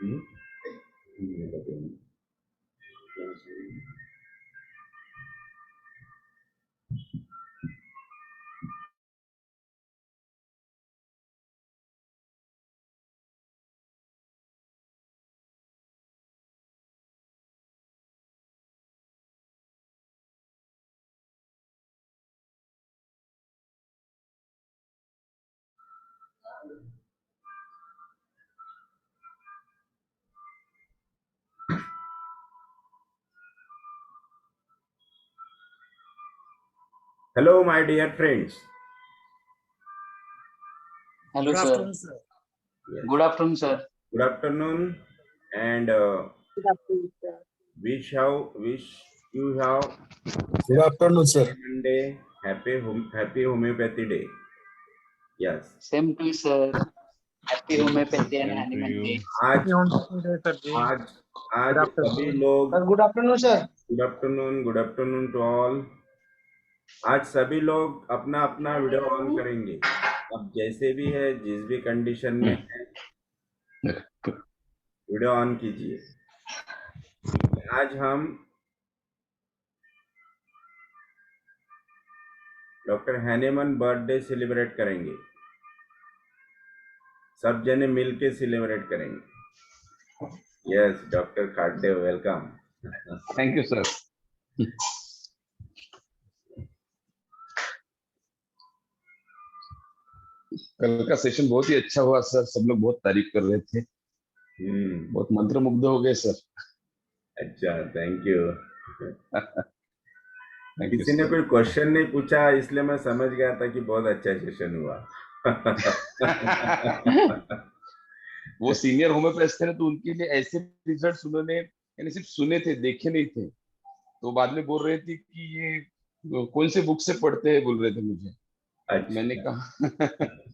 Hmm, Hello, my dear friends. Hello, Good sir. afternoon, sir. Yes. Good afternoon, sir. Good afternoon, and Good afternoon, sir. wish you have Good afternoon, sir. Monday. Happy Homeopathy Day. Yes. Same to you, sir. Happy homeopathy and Hanuman Day. आज आज आज Good सभी afternoon. लोग good afternoon sir. Good afternoon to all. आज सभी लोग अपना अपना वीडियो ऑन करेंगे। अब जैसे भी है, जिस भी कंडीशन में है, वीडियो ऑन कीजिए। आज हम डॉक्टर हैनेमन बर्थडे सेलिब्रेट करेंगे। सब जने मिलके सेलिब्रेट करेंगे। Yes, doctor Khade, welcome. Thank you sir. कल का सेशन बहुत ही अच्छा हुआ सर, सब लोग बहुत तारीफ कर रहे थे, बहुत मंत्रमुग्ध हो गए सर। अच्छा, थैंक यू। थैंक यू किसी ने सर। कोई क्वेश्चन नहीं पूछा, इसलिए मैं समझ गया था कि बहुत अच्छा सेशन हुआ। वो सीनियर होम्योपैथ थे ना, तो उनके लिए ऐसे रिजल्ट्स उन्होंने यानी सिर्फ सुने थे, देखे नहीं थे। तो बाद में बोल रहे थे कि ये कौन से बुक से पढ़ते हैं, बोल रहे थे मुझे। अच्छा। मैंने कहा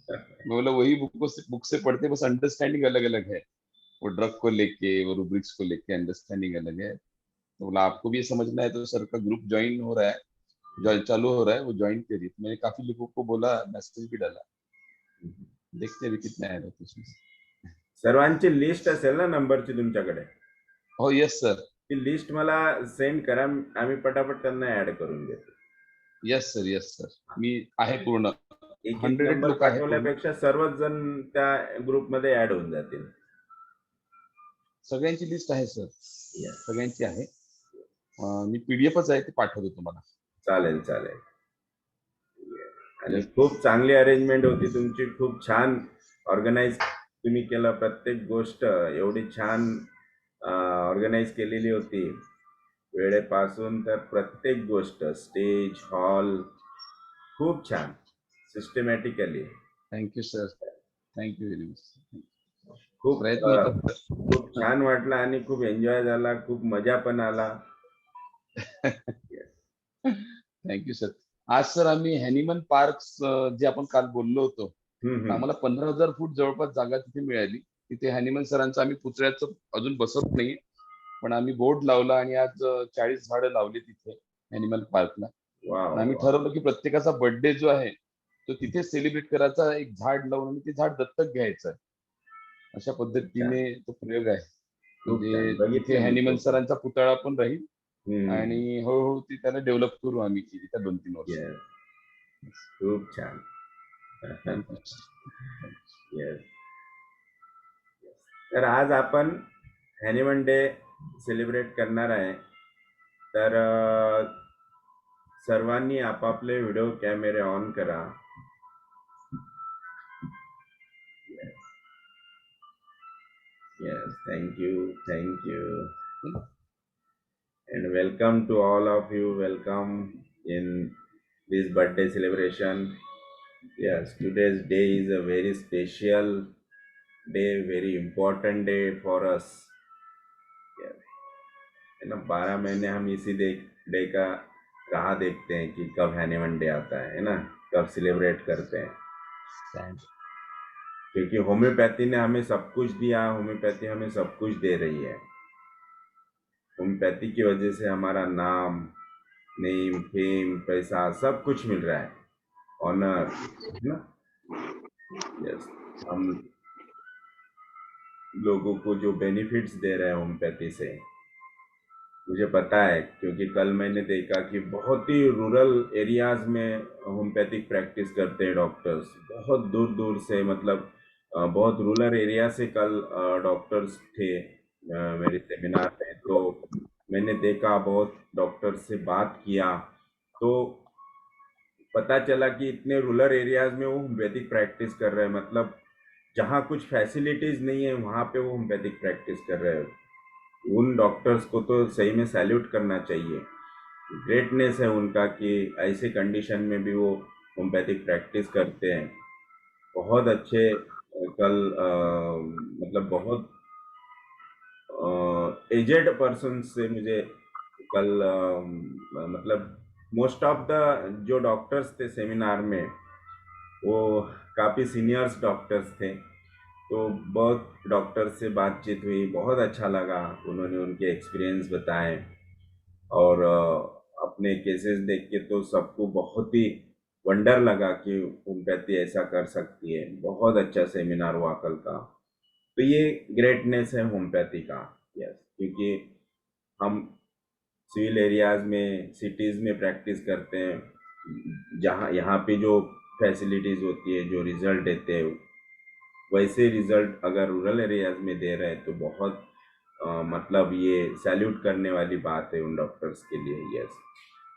मैं बोला वही बुक से पढ़ते, बस अंडरस्टैंडिंग अलग अलग है। वो ड्रग को लेके, वो रूब्रिक्स को लेके अंडरस्टैंडिंग अलग है। तो बोला आपको भी ये समझना है, तो सर का ग्रुप ज्वाइन हो रहा है, चालू हो रहा है, वो ज्वाइन करिए। तो मैंने काफी लोगों को बोला, मैसेज भी डाला, देखते अभी कितना ऐड होते उसमें। सर्वांची लिस्ट असेल ना नंबरची तुमच्याकडे? हो यस सर। ती लिस्ट मला सेंड करा, आम्ही पटापट त्यांना ऍड करून देतो। यस सर, मी आहे पूर्ण। एक 100 नंबर लोक आहे पूर्ण, पाठवल्यापेक्षा सर्वच जण त्या ग्रुपमध्ये ऍड होऊन जातील। सगळ्यांची लिस्ट आहे सर, Yes. सगळ्यांची आहे। मी पीडीएफच आहे, ते पाठवतो तुम्हाला। चालेल चालेल। आणि खूप चांगली अरेंजमेंट होती तुमची, खूप छान ऑर्गनाइज तुम्ही केलं। प्रत्येक गोष्ट एवढी छान ऑर्गनाइज केलेली होती, वेळेपासून तर प्रत्येक गोष्ट, स्टेज, हॉल, खूप छान systematically. Thank you sir, thank you very much. खूप प्रयत्न होतात सर। खूप छान वाटलं आणि खूप एन्जॉय झाला, खूप मजा पण आला। Thank you sir. आज सर आम्ही हॅनिमन पार्क, जे आपण काल बोललो होतो, आम्हाला 15,000 फूट जवळपास जागा तिथे मिळाली। तिथे हॅनिमन सरांचं आम्ही पुतळ्याचं अजून बसवत नाही, पण आम्ही बोर्ड लावला आणि आज 40 झाडं लावली तिथे हॅनिमल पार्कला। आम्ही ठरवलं की प्रत्येकाचा बर्थडे जो आहे तो तिथे सेलिब्रेट करायचा, एक झाड लावून आणि ते झाड दत्तक घ्यायचं। अशा पद्धतीने तो प्रयोग आहे। म्हणजे तिथे हॅनिमन सरांचा पुतळा पण राहील आणि हळूहळू ती त्याला डेव्हलप करू आम्ही त्या 2-3 वर्ष। खूप छान। थँक्यू। येस। तर आज आपण हॅनिमन डे सेलिब्रेट करणार आहे। तर सर्वांनी आपापले व्हिडिओ कॅमेरे ऑन करा। Yes, thank you. And welcome to all of you. Welcome in this birthday celebration. Yes, today's day is a very special day, very important day for us. Yes. है ना, 12 महीने हम इसी डे का राह देखते हैं कि कब हैनिमन डे आता है ना, कब सेलिब्रेट करते हैं। क्योंकि होम्योपैथी ने हमें सब कुछ दिया, होम्योपैथी हमें सब कुछ दे रही है। होम्योपैथी की वजह से हमारा नाम, नेम, फेम, पैसा सब कुछ मिल रहा है, ऑनर, है ना। यस, हम लोगों को जो बेनिफिट्स दे रहे हैं होम्योपैथी से, मुझे पता है, क्योंकि कल मैंने देखा कि बहुत ही रूरल एरियाज में होम्योपैथिक प्रैक्टिस करते हैं डॉक्टर्स, बहुत दूर दूर से, मतलब बहुत रूरल एरिया से कल डॉक्टर्स थे मेरे सेमिनार में। तो मैंने देखा, बहुत डॉक्टर्स से बात किया, तो पता चला कि इतने रूरल एरियाज में वो होम्योपैथिक प्रैक्टिस कर रहे हैं, मतलब जहाँ कुछ फैसिलिटीज नहीं है वहाँ पे वो होम्योपैथिक प्रैक्टिस कर रहे हैं। उन डॉक्टर्स को तो सही में सैल्यूट करना चाहिए। ग्रेटनेस है उनका कि ऐसे कंडीशन में भी वो होम्योपैथिक प्रैक्टिस करते हैं। बहुत अच्छे कल मतलब बहुत एजेड पर्सन से मुझे कल मतलब मोस्ट ऑफ द जो डॉक्टर्स थे सेमिनार में, वो काफ़ी सीनियर्स डॉक्टर्स थे। तो बहुत डॉक्टर से बातचीत हुई, बहुत अच्छा लगा, उन्होंने उनके एक्सपीरियंस बताए, और अपने केसेस देख के तो सबको बहुत ही वंडर लगा कि होम्योपैथी ऐसा कर सकती है। बहुत अच्छा सेमिनार हुआ कल का। तो ये ग्रेटनेस है होम्योपैथी का। यस, क्योंकि हम सिविल एरियाज में, सिटीज़ में प्रैक्टिस करते हैं, जहाँ यहाँ पे जो फैसिलिटीज़ होती है, जो रिजल्ट देते हैं, वैसे रिजल्ट अगर रूरल एरियाज में दे रहे हैं तो बहुत मतलब ये सैल्यूट करने वाली बात है उन डॉक्टर्स के लिए। यस,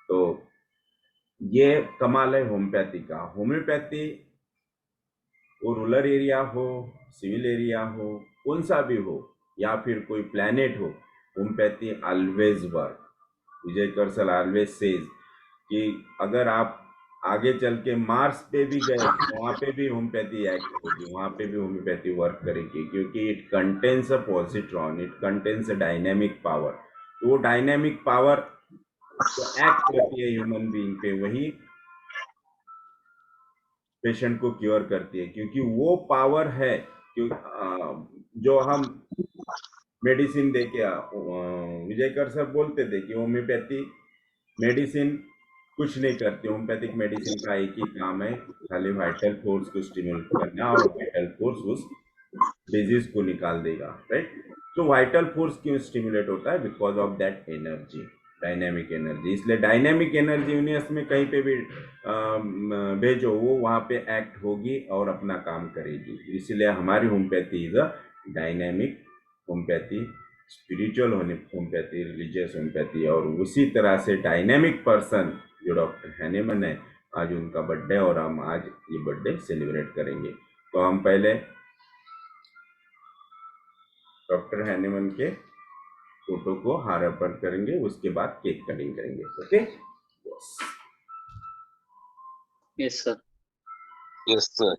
तो ये कमाल है होम्योपैथी का। होम्योपैथी वो रूरल एरिया हो, सिविल एरिया हो, कौन सा भी हो, या फिर कोई प्लैनेट हो, होम्योपैथी ऑलवेज वर्क। विजय करसल ऑलवेज सेज कि अगर आप आगे चल के मार्स पे भी गए तो वहाँ पे भी होम्योपैथी एक्ट होगी, वहाँ पे भी होम्योपैथी वर्क करेगी, क्योंकि it contains a positron, it contains a dynamic power. तो वो डायनेमिक पावर जो एक्ट करती है ह्यूमन बीइंग पे, वही पेशेंट को क्योर करती है, क्योंकि वो पावर है। जो हम मेडिसिन दे के विजय कर सर बोलते थे कि होम्योपैथी मेडिसिन कुछ नहीं करती। होम्योपैथिक मेडिसिन का एक ही काम है, खाली वाइटल फोर्स को स्टिमुलेट करना, और वाइटल फोर्स उस डिजीज को निकाल देगा, राइट। तो वाइटल फोर्स क्यों स्टिमुलेट होता है? Because of that energy, dynamic energy. इसलिए डायनेमिक एनर्जी यूनिवर्स में कहीं पे भी भेजो, वो वहाँ पे एक्ट होगी और अपना काम करेगी। इसलिए हमारी homeopathy is a dynamic homeopathy, spiritual homeopathy, religious homeopathy. और उसी तरह से डायनेमिक पर्सन जो डॉक्टर हैनेमन है, आज उनका बर्थडे, और हम आज ये बर्थडे सेलिब्रेट करेंगे। तो हम पहले डॉक्टर हैनेमन के फोटो को हार अर्पण करेंगे, उसके बाद केक कटिंग करेंगे। Okay, yes sir. Yes sir.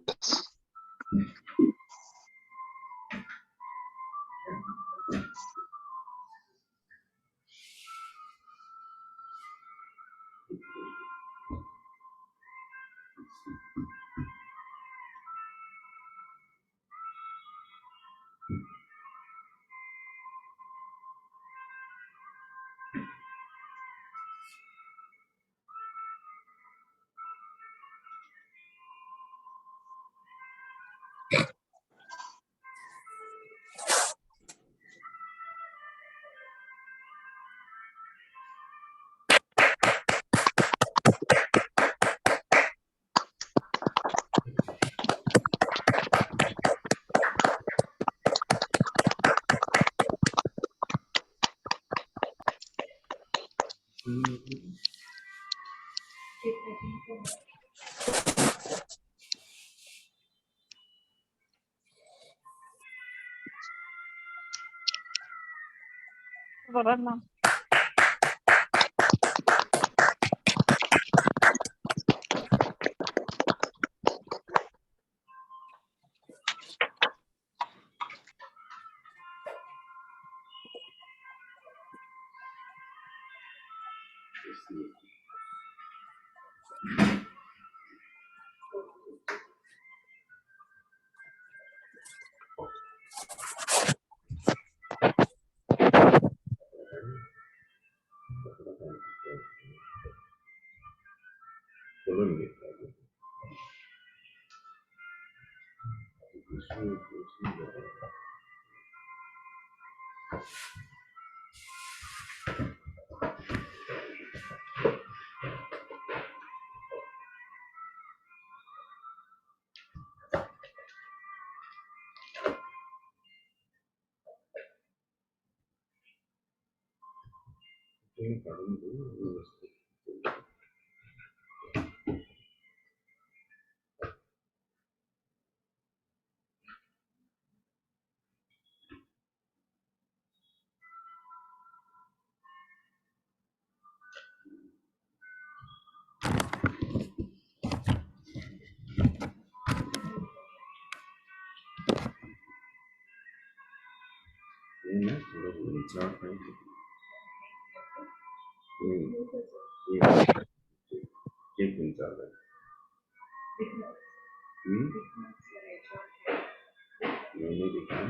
मैंने दिखा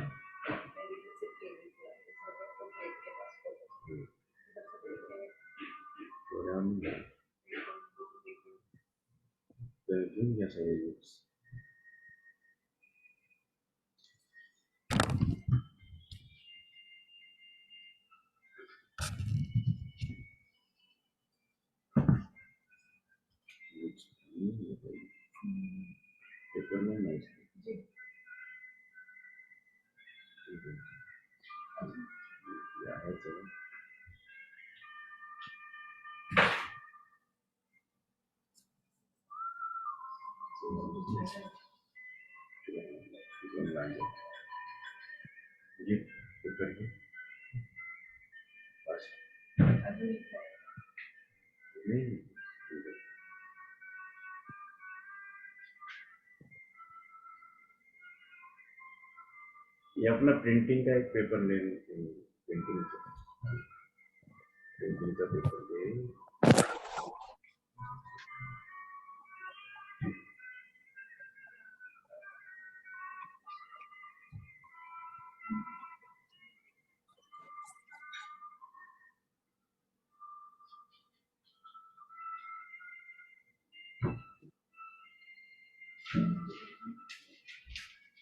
कैसे पेपर में नहीं क्या है चलो जी पेपर में बस नहीं ये अपना प्रिंटिंग का एक पेपर ले प्रिंटिंग का पेपर ले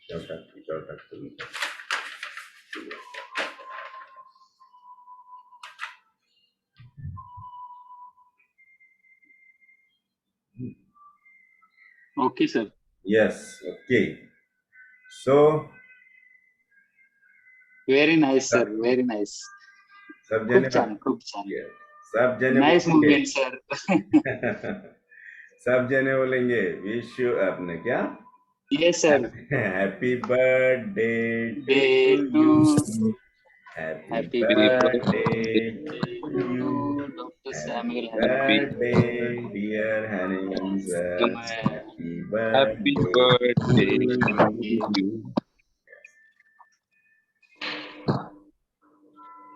चौटा Okay, sir. yes okay so Very nice, sir. Very nice. सब खूप जने छान, खूप छान. yes, सब जने Nice बोलेंगे movement, sir. सब जने बोलेंगे विश यू अपने क्या Yes, sir. Happy birthday Day to you to happy happy birthday birthday to you to Dr. Happy Samuel birthday dear Hahnemann sir happy Happy birthday birthday to to you you.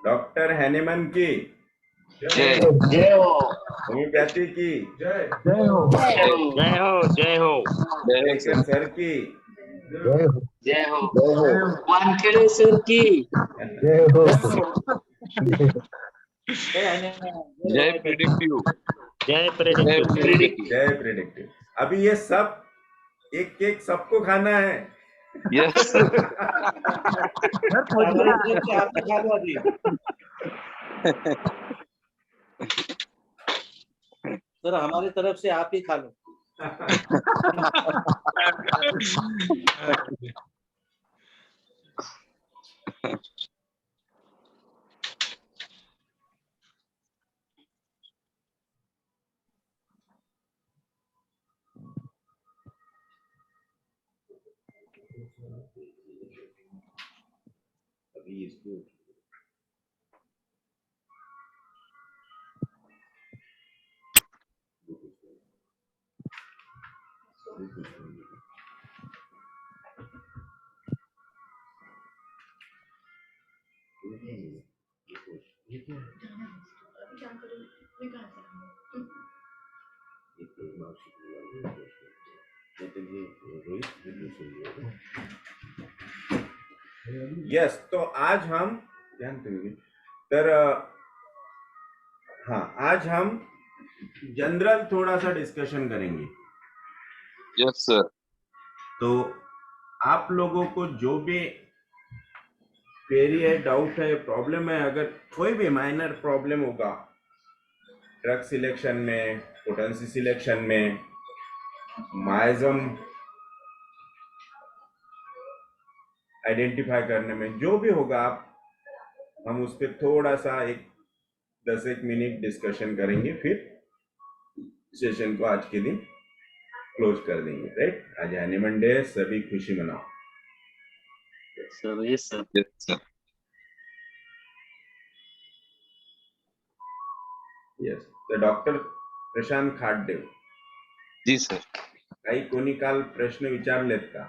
Doctor Hahnemann की जय जय हो. Homeopathy की जय हो जय हो. जय हो जय हो जय हो टेक्सर सर की जय हो जय हो. जय हो वानखेडे सर की. जय हो जय प्रिडिक्टिव जय जय प्रेडिक्टिव होम्योपैथी जय प्रेडिक्टिव अभी ये सब एक केक सबको खाना है यस सर हमारी तरफ से आप ही खा लो अभी इसको यस तो आज हम ध्यान देंगे तर हाँ आज हम जनरल थोड़ा सा डिस्कशन करेंगे यस सर तो आप लोगों को जो भी क्वेरी है, डाउट है, प्रॉब्लम है, अगर कोई भी माइनर प्रॉब्लम होगा ड्रग सिलेक्शन में, पोटेंसी सिलेक्शन में, माइजम आइडेंटिफाई करने में, जो भी होगा आप हम उस पर थोड़ा सा 10 मिनट डिस्कशन करेंगे, फिर सेशन को आज के दिन क्लोज कर देंगे। राइट, आज एनिमल डे, सभी खुशी मनाओ। Sir yes sir. Yes, sir. Yes, तर डॉक्टर प्रशांत खाटदेव, जी सर. काही कोणी काल प्रश्न विचारलेत का?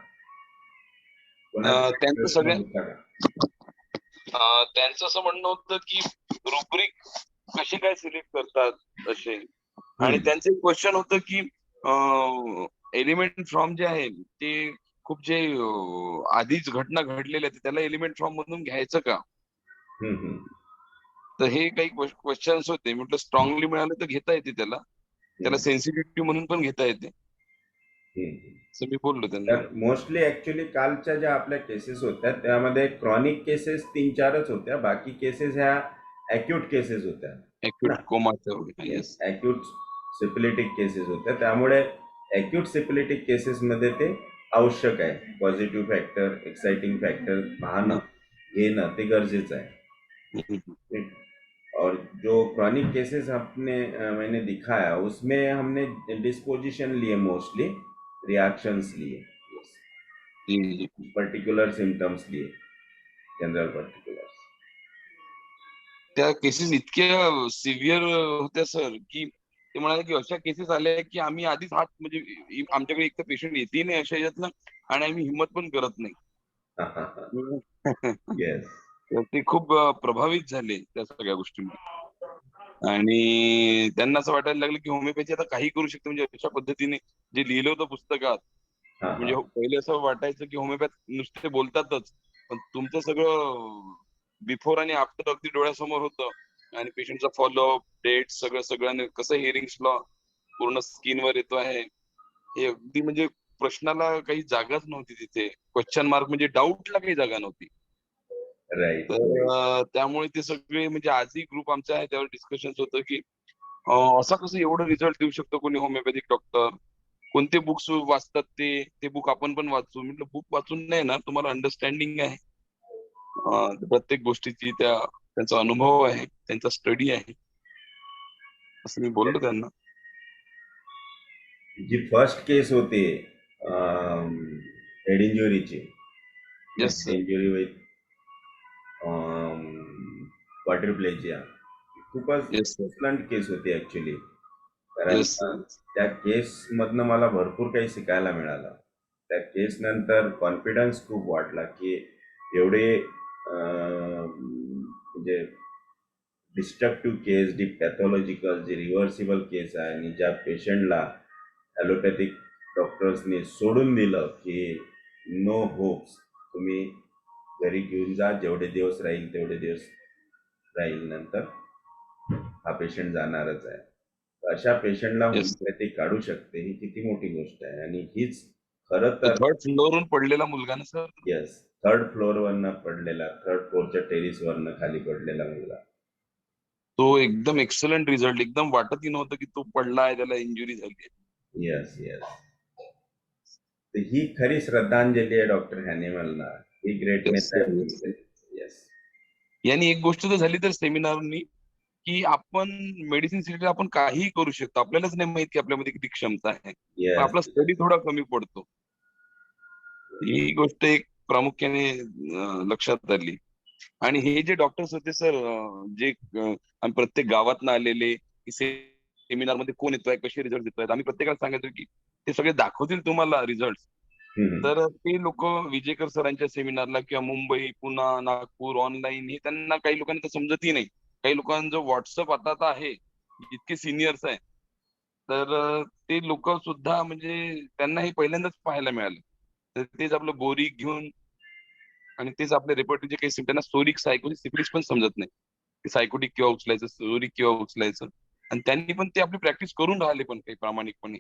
त्यांचं प्रश्न सगळ्या होता का? त्यांचं असं म्हणणं होतं की रुब्रिक कशी काय सिलेक्ट करतात असे, आणि त्यांचं एक क्वेश्चन होतं की एलिमेंट फ्रॉम जे आहे ते खूप जे आधीच घटना घडलेल्या आहेत त्याला एलिमेंट फ्रॉम मधून घ्यायचं का? तर हे काही क्वेश्चन्स होते. म्हटलं स्ट्रॉंगली मिळालं तर घेता येते, त्याला सेन्सिटिव्हिटी म्हणून पण घेता येते, असं मी बोललो त्यांना. तर मोस्टली ऍक्च्युली कालच्या ज्या आपल्या केसेस होत्या त्यामध्ये क्रॉनिक केसेस 3-4च होत्या, बाकी केसेस ह्या अॅक्यूट केसेस होत्या, ऍक्यूट कोमाच्या वगैरे. येस. अॅक्यूट सिपिलिटिक केसेस होत्या. त्यामुळे अॅक्यूट सिपिलिटिक केसेस मध्ये ते आवश्यक आहे. पॉझिटिव्ह फॅक्टर, एक्साइटिंग फॅक्टर पाहणं, घेणं ते गरजेचं आहे. और जो क्रॉनिक केसेस मैंने दिखाया उसमें हमने डिस्पोजिशन लिए, मोस्टली रिएक्शंस लिए, पर्टिकुलर सिम्टम्स लिए, जनरल पर्टिकुलर्स. त्या केसेस इतक्या सिव्हिअर होत्या सर की ते म्हणाले की अशा केसेस आल्या की आम्ही आधीच हात म्हणजे आमच्याकडे एक तर पेशंट येते नाही अशा याच्यातनं, आणि आम्ही हिंमत पण करत नाही. येस, तर ते खूप प्रभावित झाले त्या सगळ्या गोष्टींमुळे, आणि त्यांना असं वाटायला लागलं की होमिओपॅथी आता काही करू शकते. म्हणजे अशा पद्धतीने जे लिहिलं होतं पुस्तकात, म्हणजे पहिले असं वाटायचं की होमिओपॅथ नुसते बोलतातच, पण तुमचं सगळं बिफोर आणि आफ्टर अगदी डोळ्यासमोर होतं, आणि पेशंटचा फॉलोअप, डेट सगळं कसं हिअरिंग्स लॉ पूर्ण स्किनवर येतो आहे, हे अगदी म्हणजे प्रश्नाला काही जागाच नव्हती तिथे. क्वेश्चन मार्क म्हणजे डाऊटला काही जागा नव्हती. राईट. तर त्यामुळे ते सगळे म्हणजे आजही ग्रुप आमचा आहे त्यावर डिस्कशन होतं की असा कसं एवढं रिझल्ट देऊ शकतो कोणी होमिओपॅथिक डॉक्टर, कोणते बुक्स वाचतात ते बुक आपण पण वाचू. म्हटलं बुक वाचून नाही ना, तुम्हाला अंडरस्टँडिंग आहे प्रत्येक गोष्टीची, त्यांचा अनुभव आहे, त्यांचा स्टडी आहे, असं मी बोललो त्यांना. जी फर्स्ट केस होती हेड इंजुरीची, yes sir. Injury with quadriplegia, खूपच येस सर. एक्सलंट केस होती ऍक्च्युली. कारण येस सर. त्या केस मधनं मला भरपूर काही शिकायला मिळालं. त्या केस नंतर कॉन्फिडन्स खूप वाढला की एवढे म्हणजे डिस्ट्रक्टिव्ह केस, डी पॅथॉलॉजिकल, जी रिव्हर्सिबल केस आहे, आणि ज्या पेशंटला ॲलोपॅथिक डॉक्टर्सनी सोडून दिलं की नो होप्स, तुम्ही घरी घेऊन जा, जेवढे दिवस राहील तेवढे दिवस राहील, नंतर हा पेशंट जाणारच आहे. अशा पेशंटला होमिओपॅथी काढू शकते, ही किती मोठी गोष्ट आहे. आणि हीच खरं तर थर्ड फ्लोअरवरून पडलेला मुलगा ना सर. येस, थर्ड फ्लोअरवरनं पडलेला, थर्ड फ्लोअरच्या टेरिसवरनं खाली पडलेला मुलगा. तो एकदम एक्सलंट रिझल्ट, एकदम वाटतही नव्हतं की तो पडला आहे, त्याला इंजुरी झाली. येस येस, ही खरी श्रद्धांजली आहे डॉक्टर हॅनिमलला. ही ग्रेटनेस आहे. येस. यांनी एक गोष्ट तर झाली तर सेमिनारनी की आपण मेडिसिन सिलेक्ट आपण काहीही करू शकतो, आपल्यालाच नाही माहित की आपल्यामध्ये किती क्षमता आहे, आपला स्टडी थोडा कमी पडतो. ही गोष्ट एक प्रामुख्याने लक्षात आली. आणि हे जे डॉक्टर्स होते सर, जे आम्ही प्रत्येक गावातनं आलेले, सेमिनार मध्ये कोण येतोय, कसे रिझल्ट देतोय, आम्ही प्रत्येकाला सांगायचो की ते सगळे दाखवतील तुम्हाला रिझल्ट. तर ते लोक विजेकर सरांच्या सेमिनारला किंवा मुंबई, पुणा, नागपूर ऑनलाईन, हे त्यांना काही लोकांना तर समजतही नाही. काही लोकांचा जो व्हॉट्सअप आता आहे, इतके सिनियर्स आहे, तर ते लोक सुद्धा म्हणजे त्यांना हे पहिल्यांदाच पाहायला मिळालं. तर तेच आपलं बोरी घेऊन आणि तेच आपले रेपर्टरीचे काही सिम्पटम, त्यांना सोरिक, सायकोटिक, सिफिलिस पण समजत नाही की सायकोटिक किंवा उचलायचं, सोरिक किंवा उचलायचं. आणि त्यांनी पण ते आपली प्रॅक्टिस करून राहिले पण काही प्रामाणिकपणे.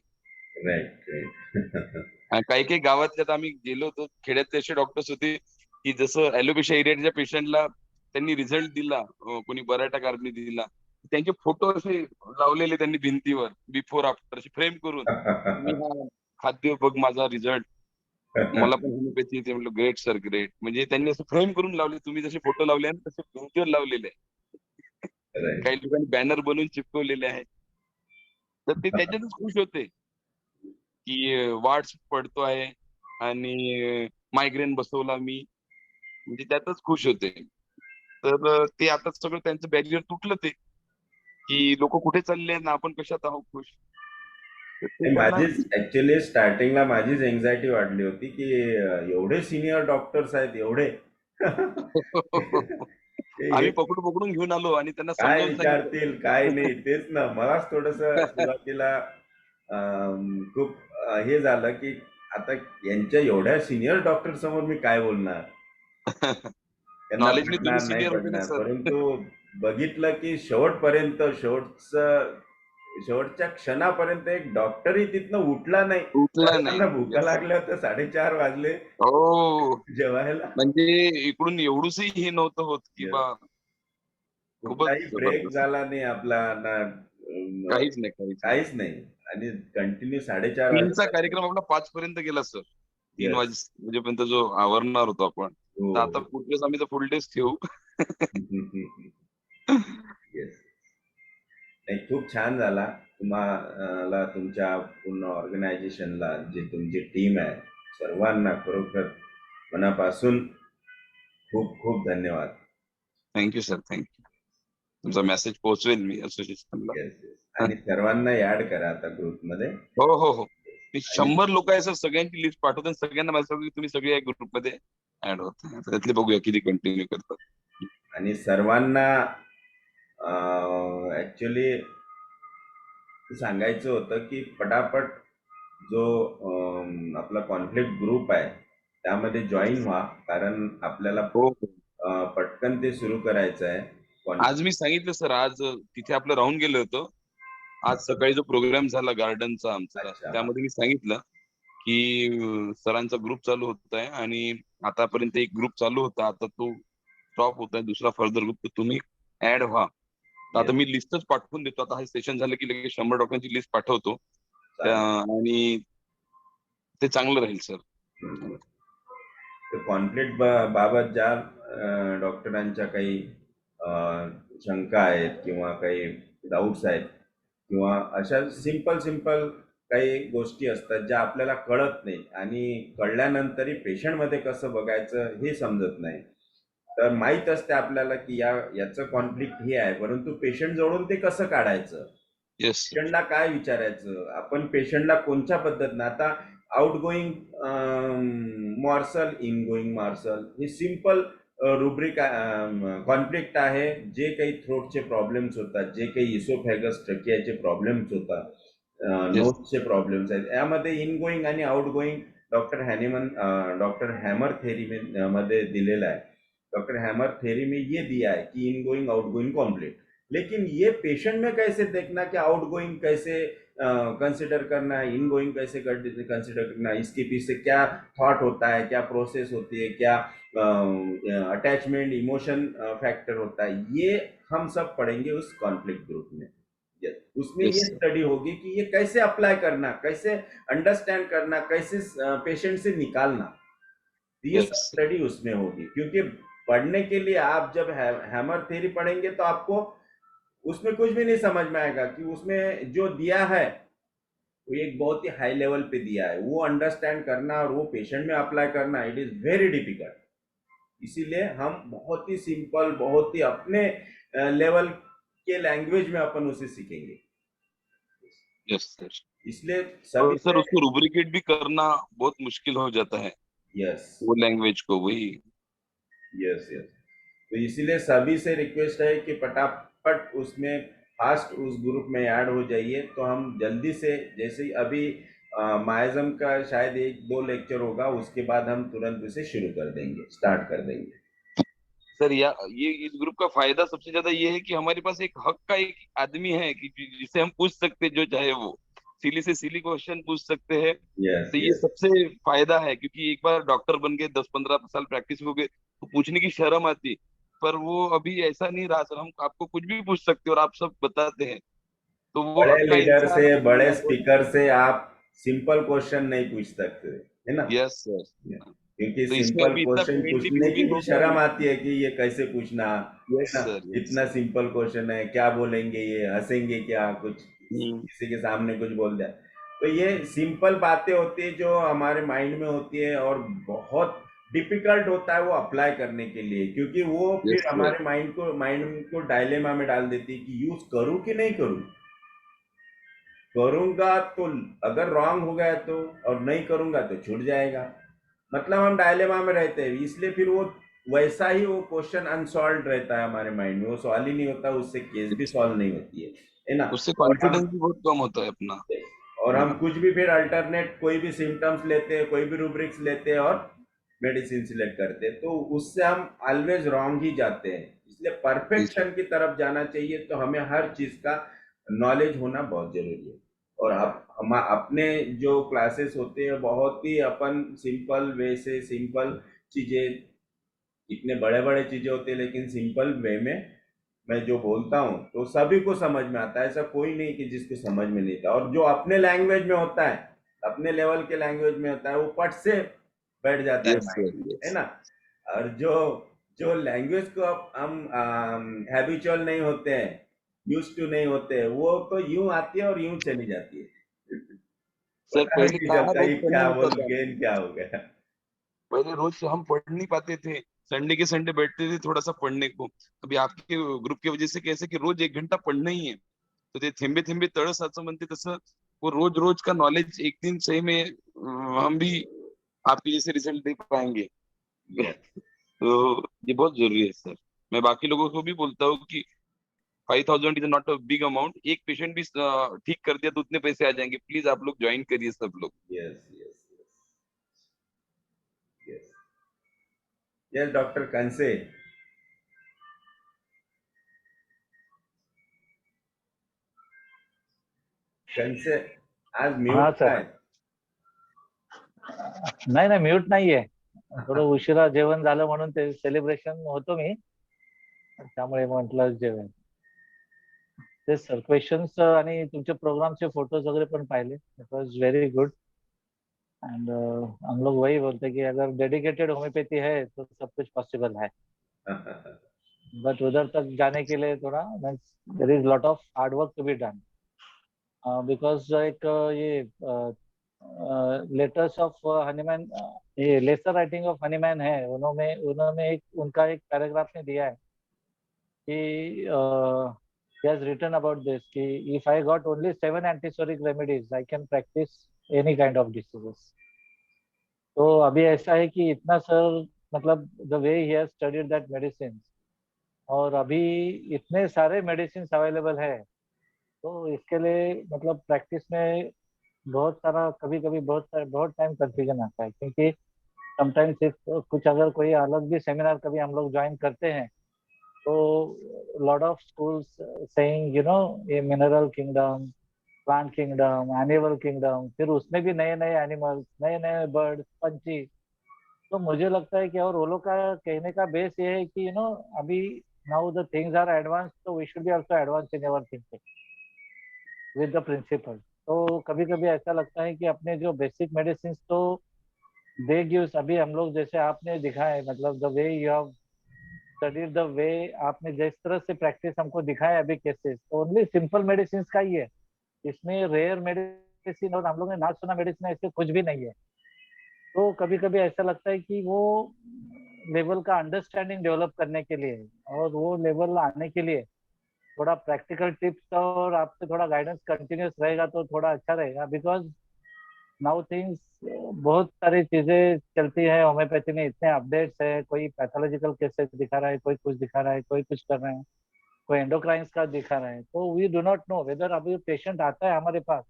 राईट. काही काही गावातले, आता आम्ही गेलो होतो खेड्यातले असे डॉक्टर्स होते की जसं ऍलोपेशिया एरियाच्या पेशंटला त्यांनी रिझल्ट दिला, कोणी बराटा कार्बनी दिला, त्यांचे फोटो असे लावलेले त्यांनी भिंतीवर, बिफोर आफ्टर असे फ्रेम करून, मी हा खाद्य बघ माझा रिझल्ट, मला पण होमिओपॅथी येते. म्हटलं ग्रेट सर ग्रेट. म्हणजे त्यांनी असं फ्रेम करून लावले, तुम्ही जसे फोटो लावले ना तसे भिंतीवर लावलेले आहे. Right. काही लोकांनी बॅनर बनवून चिपकवलेले आहे. तर ते त्याच्यातच खुश होते की वाट्स पडतो आहे आणि मायग्रेन बसवला मी, म्हणजे त्यातच खुश होते. तर ते आता सगळं त्यांचं बॅरियर तुटलं, ते की लोक कुठे चालले ना आपण कशात आहोत खुश. तर ते आणि त्यांना माझीच ऍक्च्युली स्टार्टिंगला माझीच एन्झायटी वाढली होती की एवढे सिनियर डॉक्टर्स आहेत एवढे हे आम्ही पकडून घेऊन आलो आणि त्यांना काय समजावून सांगितलं. विचारतील काय नाही, तेच ना. मलाच थोडस सुरुवातीला खूप हे झालं की आता यांच्या एवढ्या सिनियर डॉक्टर समोर मी काय बोलणार, त्यांना नॉलेजने तुम्ही पटणार नाही सिनियर होते ना पटणार. सर. परंतु बघितलं की शेवटपर्यंत शेवटच्या क्षणापर्यंत एक डॉक्टरही तिथनं उठला नाही. उठला त्यांना नाही. भुका Yes. लागल्या होत्या, 4:30 वाजले हो, जेवायला. म्हणजे इकडून एवढूसही हे नव्हतं होत की Yes. बा. खूपच कुठलाही ब्रेक जबरदस्त. झाला नाही आपला ना, काहीच नाही, काहीच नाही. काहीच नाही. आणि कंटिन्यू 4:30 3चा वाजेपर्यंत. कार्यक्रम आपला 5 पर्यंत गेला सर. 3 येस. वाजेपर्यंत जो आवरणार होतो आपण. हो तर आता पुढच्या वेळेस आम्ही तर फुल डेच ठेवू. येस. नाही, खूप छान झाला. तुम्हाला, तुमच्या पूर्ण ऑर्गनायझेशनला, जे तुमची टीम आहे, सर्वांना खरोखर मनापासून खूप खूप धन्यवाद. Thank you sir, thank you. तुमचा मेसेज पोहोचवेल मी असोसिएशनला. Yes yes. आणि सर्वांना ऍड करा आता ग्रुपमध्ये. हो हो हो. मी आणि 100 लोक आहे सर, सगळ्यांची लिस्ट पाठवतो आणि सगळ्यांना मला सांगतो की तुम्ही सगळे या ग्रुपमध्ये ऍड होता. त्यातले बघूया किती कंटिन्यू करतात. आणि सर्वांना ऍक्च्युली सांगायचं होतं की पटापट जो आपला कॉन्फ्लिक्ट ग्रुप आहे त्यामध्ये जॉईन व्हा, कारण आपल्याला हो हो. पटकन ते सुरू करायचं आहे. आज मी सांगितलं सर, आज तिथे आपलं राहून गेलो होतो. आज सकाळी जो प्रोग्राम झाला गार्डनचा आमचा, अच्छा. त्यामध्ये मी सांगितलं की सरांचा ग्रुप चालू होत आहे आणि आतापर्यंत एक ग्रुप चालू होता, आता तो स्टॉप होत आहे, दुसरा फर्दर ग्रुप, तर तुम्ही ऍड व्हा. तर आता Yes. मी लिस्टच पाठवून देतो. आता हे सेशन झालं की लगेच 100 डॉक्टरांची लिस्ट पाठवतो. चालेल. आणि ते चांगलं राहील सर. कॉन्फ्लिक्ट बाबत ज्या डॉक्टरांच्या काही शंका आहेत किंवा काही डाऊट्स आहेत किंवा अशा सिंपल काही गोष्टी असतात ज्या आपल्याला कळत नाही आणि कळल्यानंतरही पेशंटमध्ये कसं बघायचं हे समजत नाही. तर माहीत असते आपल्याला की याचं कॉन्फ्लिक्ट हे आहे, परंतु पेशंट जवळून ते कसं काढायचं, येस. पेशंटला काय विचारायचं, आपण पेशंटला कोणत्या पद्धतीनं, आता आउट गोईंग मॉर्सल, इन गोईंग मॉर्सल, हे सिंपल रुब्रिक कॉन्फ्लिक्ट आहे. जे काही थ्रोटचे प्रॉब्लेम्स होतात, जे काही इसोफॅगस ट्रकियाचे प्रॉब्लेम्स होतात, नोजचे प्रॉब्लेम्स आहेत, यामध्ये इन गोईंग आणि out going doctor hammer theory मध्ये दिलेला है. डॉक्टर हैमर थेरी में ये दिया है कि in going out going complete, लेकिन ये पेशेंट में कैसे देखना कि आउट गोइंग कैसे कंसिडर करना है, इन गोइंग कैसे कंसिडर करना है, इसके पीछे क्या थॉट होता है, क्या प्रोसेस होती है, क्या अटैचमेंट इमोशन फैक्टर होता है, ये हम सब पढ़ेंगे उस कॉन्फ्लिक्ट ग्रुप में. उसमें Yes, ये sir. स्टडी होगी कि ये कैसे अप्लाई करना, कैसे अंडरस्टैंड करना, कैसे पेशेंट से निकालना, ये Yes, सब sir. स्टडी उसमें होगी. क्योंकि पढ़ने के लिए आप जब हैमर थ्योरी पढ़ेंगे तो आपको उसमें कुछ भी नहीं समझ में आएगा कि उसमें जो दिया है वो एक बहुत ही हाई लेवल पे दिया है, वो अंडरस्टैंड करना और वो पेशेंट में अप्लाई करना, इट इज वेरी डिफिकल्ट. इसीलिए हम बहुत ही सिंपल, बहुत ही अपने लेवल के लैंग्वेज में अपन उसे सीखेंगे. Yes, sir. इसलिए और सभी सर से, उसको रुब्रिकेट भी करना बहुत मुश्किल हो जाता है, यस वो लैंग्वेज को. वही. Yes yes. तो इसीलिए सभी से रिक्वेस्ट है कि फटाफट उसमें फास्ट उस ग्रुप में ऐड हो जाइए, तो हम जल्दी से, जैसे ही अभी माइजम का शायद 1-2 लेक्चर होगा, उसके बाद हम तुरंत उसे शुरू कर देंगे, स्टार्ट कर देंगे. सर ये इस ग्रुप का फायदा सबसे ज्यादा ये है कि हमारे पास एक हक का एक आदमी है कि जिसे हम पूछ सकते जो चाहे वो. सिली से सिली क्वेश्चन पूछ सकते हैं। यस तो ये यस सबसे फायदा है, क्योंकि एक बार डॉक्टर बन गए, 10-15 साल प्रैक्टिस हो गए, तो पूछने की शर्म आती। पर वो अभी ऐसा नहीं रहा सर, हम आपको कुछ भी पूछ सकते हैं और आप सब बताते हैं। तो वो बड़े आपका लीडर इंसान से, जो बड़े है वो। स्पीकर से आप सिंपल क्वेश्चन नहीं पूछ सकते, है ना? Yes sir. क्योंकि तो इसमें सिंपल अभी इतना क्वेश्चन फ्लुएंटली पूछने की हिंदी भी हो गया शर्म ना। आती है कि ये कैसे पूछना, है यस ना? Sir, yes. इतना सिंपल क्वेश्चन है, क्या बोलेंगे, ये हंसेंगे क्या, कुछ हम्म। किसी के सामने कुछ बोल दिया। तो ये सिंपल बातें होती है जो हमारे माइंड में होती है, और बहुत डिफिकल्ट होता है वो अप्लाई करने के लिए, क्योंकि वो यस फिर सर। हमारे माइंड को डायलेमा में डाल देती है कि यूज करूं कि नहीं करूं। करूंगा तो अगर रॉन्ग हो गया तो, और नहीं करूंगा तो छूट जाएगा। मतलब हम डायलेमा में रहते हैं, इसलिए फिर वो वैसा ही वो क्वेश्चन अनसॉल्व रहता है हमारे माइंड में, वो सॉल्व ही नहीं होता, उससे केस भी सॉल्व नहीं होती है ना? उससे और हम कॉन्फिडेंस भी बहुत कम होता है अपना। और हम हम्म। कुछ भी फिर अल्टरनेट कोई भी सिम्टम्स लेते हैं, कोई भी रूब्रिक्स लेते हैं और मेडिसिन सिलेक्ट करते हैं, तो उससे हम ऑलवेज रॉन्ग ही जाते हैं। इसलिए इस- परफेक्शन की तरफ जाना चाहिए, तो हमें हर चीज का नॉलेज होना बहुत जरूरी है। और अब हम अपने जो क्लासेस होते हैं बहुत ही अपन सिंपल वे से, सिंपल चीजें, इतने बड़े बड़े चीजें होती है लेकिन सिंपल वे में मैं जो बोलता हूँ तो सभी को समझ में आता है। ऐसा कोई नहीं कि जिसको समझ में नहीं था, और जो अपने लैंग्वेज में होता है, अपने लेवल के लैंग्वेज में होता है, वो पट से बैठ जाता है यस माइंड सर, में, है यस। ना? और जो जो लैंग्वेज को हम हैबिचुअल नहीं होते हैं, यूज टू नहीं होते हैं, वो तो यूं आती है और यूं चली जाती है। सर पता भी पहले नहीं कहाँ चलता रोज ये पढ़ना क्या होता बोल था। गए, क्या हो गया। पहले रोज हम पढ़ नहीं पाते थे। संडे के संडे बैठते थे थोड़ा सा पढ़ने को। अभी आपके ग्रुप की वजह से कैसे कि रोज 1 घंटा पढ़ना ही है। तो ते थेंबे थेंबे तळ साचं म्हणते तसं, वो रोज रोज का नॉलेज एक दिन सही में हम भी आपके जैसे रिजल्ट दे पाएंगे। तो ये बहुत जरूरी है सर। मैं बाकी लोगों को भी बोलता हूँ कि 5,000 is not a big amount. एक पेशेंट भी ठीक कर दिया तो उतने पैसे आ जाएंगे। प्लीज आप लोग ज्वाइन करिए सब लोग। Yes yes yes yes doctor कंसे, कंसे आज हाँ म्यूट सर. काय? नाही नाही, म्यूट नाहीये. थोडं उशिरा जेवण झालं म्हणून ते सेलिब्रेशन होतो मी, त्यामुळे म्हटलं जेवण. ते सर क्वेश्चन्स आणि तुमचे प्रोग्रामचे फोटोज वगैरे पण पाहिले. It was very good. And हम लोग वही बोलते हैं कि अगर डेडिकेटेड होम्योपैथी है तो सब कुछ पॉसिबल है. बट उधर तक जाने के लिए थोड़ा there is lot of hard work to be done. Because एक ये लेटर्स ऑफ हनीमैन, ये लेसर राइटिंग ऑफ हनीमैन है, उन्होंने उन्होंने एक उनका एक पैराग्राफ में दिया है कि he has written about this कि if I got only 7 antisoric remedies I can practice any kind of diseases. तो अभी ऐसा है कि इतना सर, मतलब the way he has studied that medicine, और अभी इतने सारे मेडिसिन अवेलेबल है, तो इसके लिए मतलब प्रैक्टिस में बहुत सारा, कभी कभी बहुत टाइम कंफ्यूजन आता है, क्योंकि समटाइम्स कुछ अगर कोई अलग भी सेमिनार कभी हम लोग ज्वाइन करते हैं तो लॉट ऑफ स्कूल्स सेइंग ये mineral kingdom, plant kingdom, animal kingdom, फिर उसमें भी नए नए एनिमल्स, नए नए बर्ड्स, पंछी. तो मुझे लगता है कि, और वो लोग का कहने का बेस ये है कि अभी now the things are advance, तो we should be also advance in our thinking with the principle. तो कभी कभी ऐसा लगता है कि अपने जो बेसिक मेडिसिन तो दे गिव्स, अभी हम लोग जैसे आपने दिखाया है, मतलब the way you have studied, the way आपने जिस तरह से प्रैक्टिस हमको दिखाया अभी केसेस, ओनली सिंपल मेडिसिन का ही है. इसमें रेयर मेडिसिन और हम लोग ने ना सुना मेडिसिन ऐसे कुछ भी नहीं है. तो कभी कभी ऐसा लगता है कि वो लेवल का अंडरस्टैंडिंग डेवलप करने के लिए, और वो लेवल आने के लिए थोड़ा प्रैक्टिकल टिप्स और आपसे थोड़ा गाइडेंस कंटिन्यूस रहेगा तो थोड़ा अच्छा रहेगा. बिकॉज नाउ थिंग्स, बहुत सारी चीजें चलती है होम्योपैथी में, इतने अपडेट्स है, कोई पैथोलॉजिकल केसेस दिखा रहा है, कोई कुछ दिखा रहा है, कोई कुछ कर रहे हैं, कोई एंडोक्राइंस का दिखा रहा है. तो we do not know whether अभी पेशेंट आता है हमारे पास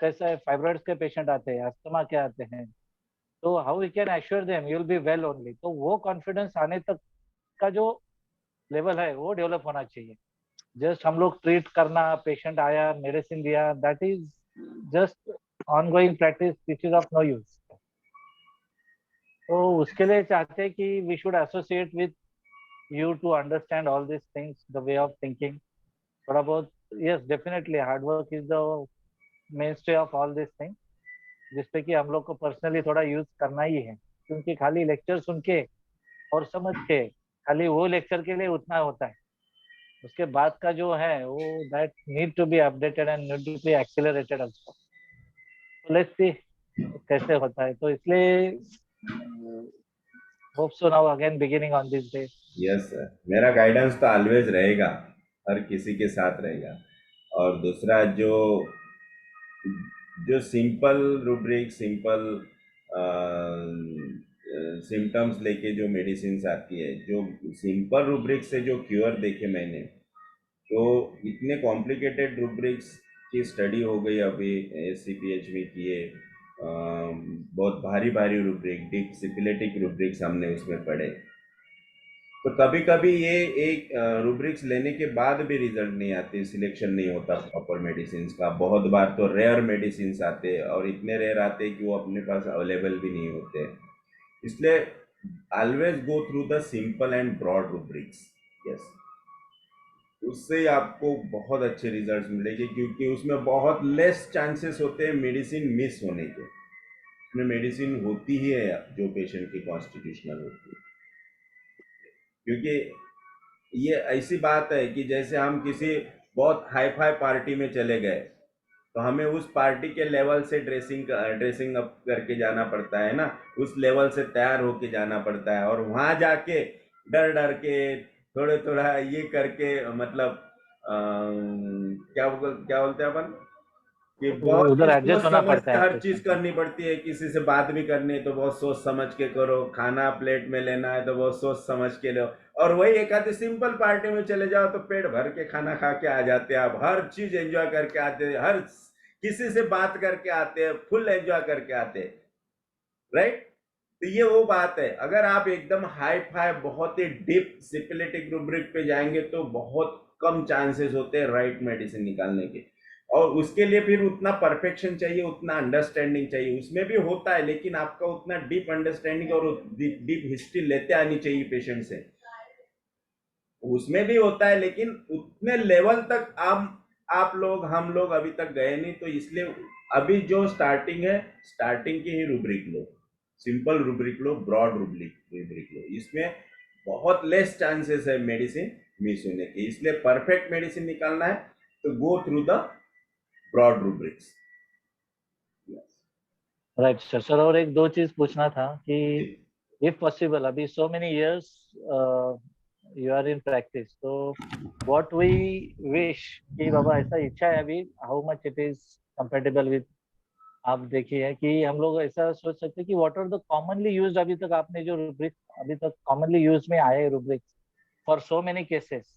कैसा है, फाइब्रॉइड्स के पेशेंट आते हैं, अस्थमा के आते हैं, तो how we can assure them you will be well only. तो वो कॉन्फिडेंस आने तक का जो लेवल है वो डेवलप होना चाहिए. जस्ट हम लोग ट्रीट करना, पेशेंट आया, मेडिसिन दिया, that is just ongoing practice which is of no use. तो उसके लिए चाहते हैं कि we should associate with you to understand all these things, the way of thinking. थोड़ा बहुत, yes, definitely hard work is the mainstay of all these things, जिसपे कि हम लोग को पर्सनली थोड़ा यूज करना ही है, क्योंकि खाली लेक्चर सुन के और समझ के खाली वो लेक्चर के लिए उतना होता है, उसके बाद का जो है वो that need to be updated and need to be accelerated also. Let's see कैसे होता है. तो इसलिए hope so now again beginning on this day. Yes sir, मेरा गाइडेंस तो ऑलवेज रहेगा, हर किसी के साथ रहेगा. और दूसरा जो सिंपल रूब्रिक, सिंपल सिम्टम्स लेके जो मेडिसिन आती है, जो सिंपल रूब्रिक से जो क्योर देखे मैंने, तो इतने कॉम्प्लिकेटेड रूब्रिक्स की स्टडी हो गई अभी SCPH में किए, बहुत भारी भारी रूब्रिक, डीप सिपिलेटिक रूब्रिक्स हमने उसमें पढ़े. तो कभी कभी ये एक रूब्रिक्स लेने के बाद भी रिजल्ट नहीं आते, सिलेक्शन नहीं होता प्रॉपर मेडिसिन का. बहुत बार तो रेयर मेडिसिन आते और इतने रेयर आते कि वो अपने पास अवेलेबल भी नहीं होते. इसलिए always go through the simple and broad rubrics. Yes, उससे आपको बहुत अच्छे रिजल्ट्स मिलेंगे, क्योंकि उसमें बहुत लेस चांसेस होते हैं मेडिसिन मिस होने के. उसमें मेडिसिन होती ही है जो पेशेंट की कॉन्स्टिट्यूशनल होती है. क्योंकि ये ऐसी बात है कि जैसे हम किसी बहुत हाई फाई पार्टी में चले गए, तो हमें उस पार्टी के लेवल से ड्रेसिंग अप करके जाना पड़ता है ना, उस लेवल से तैयार होके जाना पड़ता है. और वहाँ जाके डर डर के थोड़ा ये करके, मतलब क्या बोलते हैं अपन, कि बहुत उधर ही सोच एडजस्ट होना समझ पड़ता के है हर आपको. चीज करनी पड़ती है. किसी से बात भी करनी है तो बहुत सोच समझ के करो, खाना प्लेट में लेना है तो बहुत सोच समझ के लो. और वही एक आधी सिंपल पार्टी में चले जाओ तो पेट भर के खाना खा के आ जाते हैं, आप हर चीज एंजॉय करके आते हैं, हर किसी से बात करके आते हैं, फुल एंजॉय करके आते हैं, राइट. तो ये वो बात है. अगर आप एकदम हाई फाई बहुत ही डीप सिपिलिटिक रूब्रिक पे जाएंगे तो बहुत कम चांसेस होते हैं राइट मेडिसिन निकालने के. और उसके लिए फिर उतना परफेक्शन चाहिए, उतना अंडरस्टैंडिंग चाहिए. उसमें भी होता है, लेकिन आपका उतना डीप अंडरस्टैंडिंग और डीप हिस्ट्री लेते आनी चाहिए पेशेंट से. उसमें भी होता है, लेकिन उतने लेवल तक हम लोग अभी तक गए नहीं. तो इसलिए अभी जो स्टार्टिंग है, स्टार्टिंग की ही रूब्रिक लो, सिंपल रूब्रिक लो, ब्रॉड रूब्रिक लो. इसमें बहुत लेस चांसेस है मेडिसिन मिस होने के. इसलिए परफेक्ट मेडिसिन निकालना है तो go through the broad rubrics. Right sir. Sir और एक दो चीज पूछना था कि इफ पॉसिबल, अभी so many years you are in practice, तो व्हाट वी विश कि बाबा ऐसा इच्छा है अभी, how much it is compatible with, आप देखिए कि हम लोग ऐसा सोच सकते हैं कि what are the commonly used, अभी तक आपने जो रूब्रिक अभी तक कॉमनली यूज में आए rubrics for so many cases,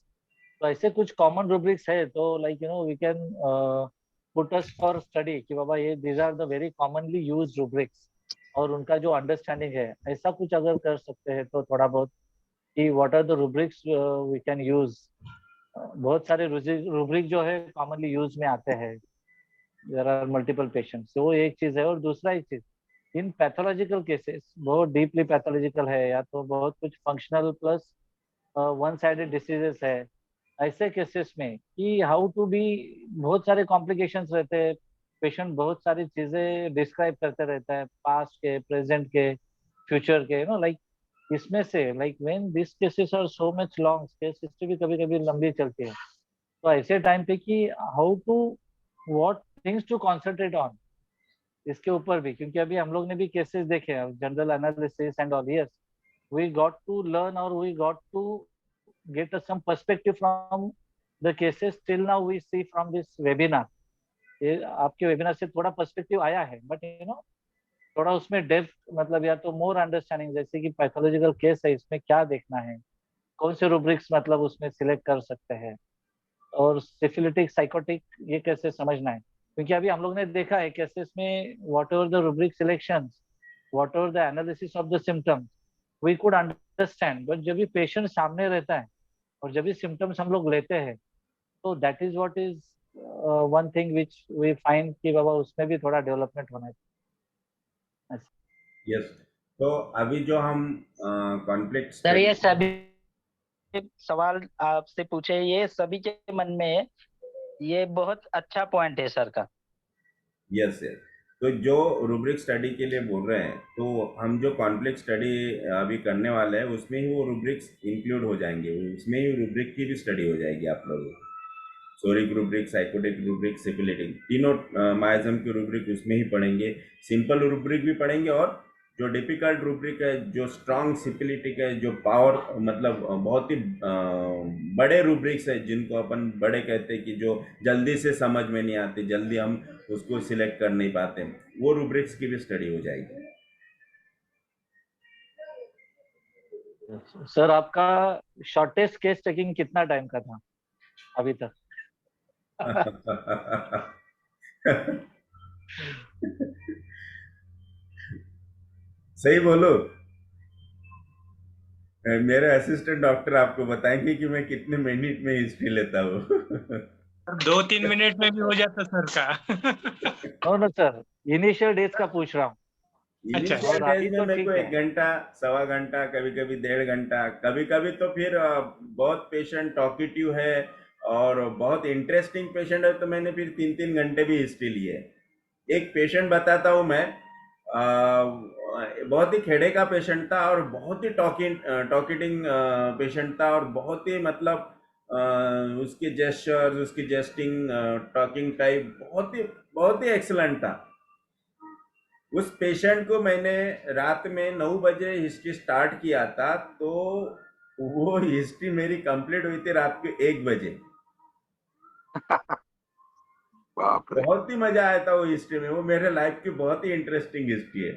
तो ऐसे कुछ कॉमन रूब्रिक्स है तो like we can put us for study कि बाबा ये these are the very commonly used rubrics, और उनका जो अंडरस्टैंडिंग है ऐसा कुछ अगर कर सकते हैं तो थोड़ा बहुत, कि what are the rubrics we can use. बहुत सारे रूब्रिक जो है कॉमनली यूज में आते हैं, देयर आर मल्टीपल पेशेंट्स, वो एक चीज है. और दूसरा एक चीज, इन पैथोलॉजिकल केसेस, बहुत डीपली पैथोलॉजिकल है या तो बहुत कुछ functional plus one sided diseases है, ऐसे केसेस में कि हाउ टू बी, बहुत सारे कॉम्प्लिकेशंस रहते हैं, पेशेंट बहुत सारी चीजें डिस्क्राइब करते रहता है, पास्ट के, प्रेजेंट के, फ्यूचर के, लाइक इसमें से like when this cases are so much long, case history भी कभी कभी लंबी चलती है, तो ऐसे टाइम पे कि how to, what things to concentrate on, इसके ऊपर भी, क्योंकि अभी हम लोग ने भी केसेस देखे हैं, general analysis and all. Yes, we got to learn और we got to get some perspective from the cases till now we see from this webinar. ये आपके वेबिनार से थोड़ा पर्सपेक्टिव आया है, बट थोड़ा उसमें डेप्थ, मतलब या तो मोर अंडरस्टैंडिंग, जैसे कि पैथोलॉजिकल केस है इसमें क्या देखना है, कौन से रूब्रिक्स मतलब उसमें सिलेक्ट कर सकते हैं, और सिफिलिटिक, साइकोटिक ये कैसे समझना है. क्योंकि अभी हम लोग ने देखा है केसेस में whatever the rubric selection, whatever the analysis of the symptoms we could understand, but जब भी पेशेंट सामने रहता है और जब भी सिम्टम्स हम लोग लेते हैं, तो that is what is one thing which we find कि बाबा उसमें भी थोड़ा डेवलपमेंट होना चाहिए। यस, तो अभी जो हम कॉन्फ्लिक्ट सर ये स्टडी। सभी सवाल आपसे पूछे, ये सभी के मन में है। ये बहुत अच्छा पॉइंट है सर का। यस यस, तो जो रूब्रिक स्टडी के लिए बोल रहे हैं, तो हम जो कॉन्फ्लिक्ट स्टडी अभी करने वाले हैं उसमें ही वो रूब्रिक्स इंक्लूड हो जाएंगे, उसमें ही रूब्रिक की भी स्टडी हो जाएगी आप लोगों की। सोरिक रूब्रिक, साइकोटिक रूब्रिक, सिपिलिटिक, तीनों मायाज्म की रूब्रिक उसमें ही पढ़ेंगे। सिंपल रूब्रिक भी पढ़ेंगे, और जो डिफिकल्ट रूब्रिक है, जो स्ट्रांग सिपिलिटिक है, जो पावर मतलब बहुत ही बड़े रूब्रिक्स है जिनको अपन बड़े कहते हैं कि जो जल्दी से समझ में नहीं आते, जल्दी हम उसको सिलेक्ट कर नहीं पाते, वो रूब्रिक्स की भी स्टडी हो जाएगी। सर आपका शॉर्टेस्ट केस टेकिंग कितना टाइम का था अभी तक? सही बोलो, मेरे असिस्टेंट डॉक्टर आपको बताएंगे कि मैं कितने मिनट में हिस्ट्री लेता हूँ। 2-3 मिनट में भी हो जाता सर का। No no sir, initial days का पूछ रहा हूँ। अच्छा। इनिशियल और डेज अभी में तो मेरे को ठीक है। 1 घंटा, सवा घंटा, कभी कभी 1.5 घंटा, कभी कभी तो फिर बहुत पेशेंट टॉकेटिव है और बहुत इंटरेस्टिंग पेशेंट है तो मैंने फिर 3-3 घंटे भी हिस्ट्री ली है। एक पेशेंट बताता हूँ मैं, बहुत ही खेड़े का पेशेंट था और बहुत ही टॉकेटिंग पेशेंट था, और बहुत ही मतलब उसके जेस्चर्स, उसकी जेस्टिंग, टॉकिंग टाइप बहुत ही एक्सलेंट था। उस पेशेंट को मैंने रात में 9 बजे हिस्ट्री स्टार्ट किया था, तो वो हिस्ट्री मेरी कंप्लीट हुई थी रात के 1 बजे। बाप रे। बहुत ही मजा आया था वो हिस्ट्री में, वो मेरे लाइफ की बहुत ही इंटरेस्टिंग हिस्ट्री है।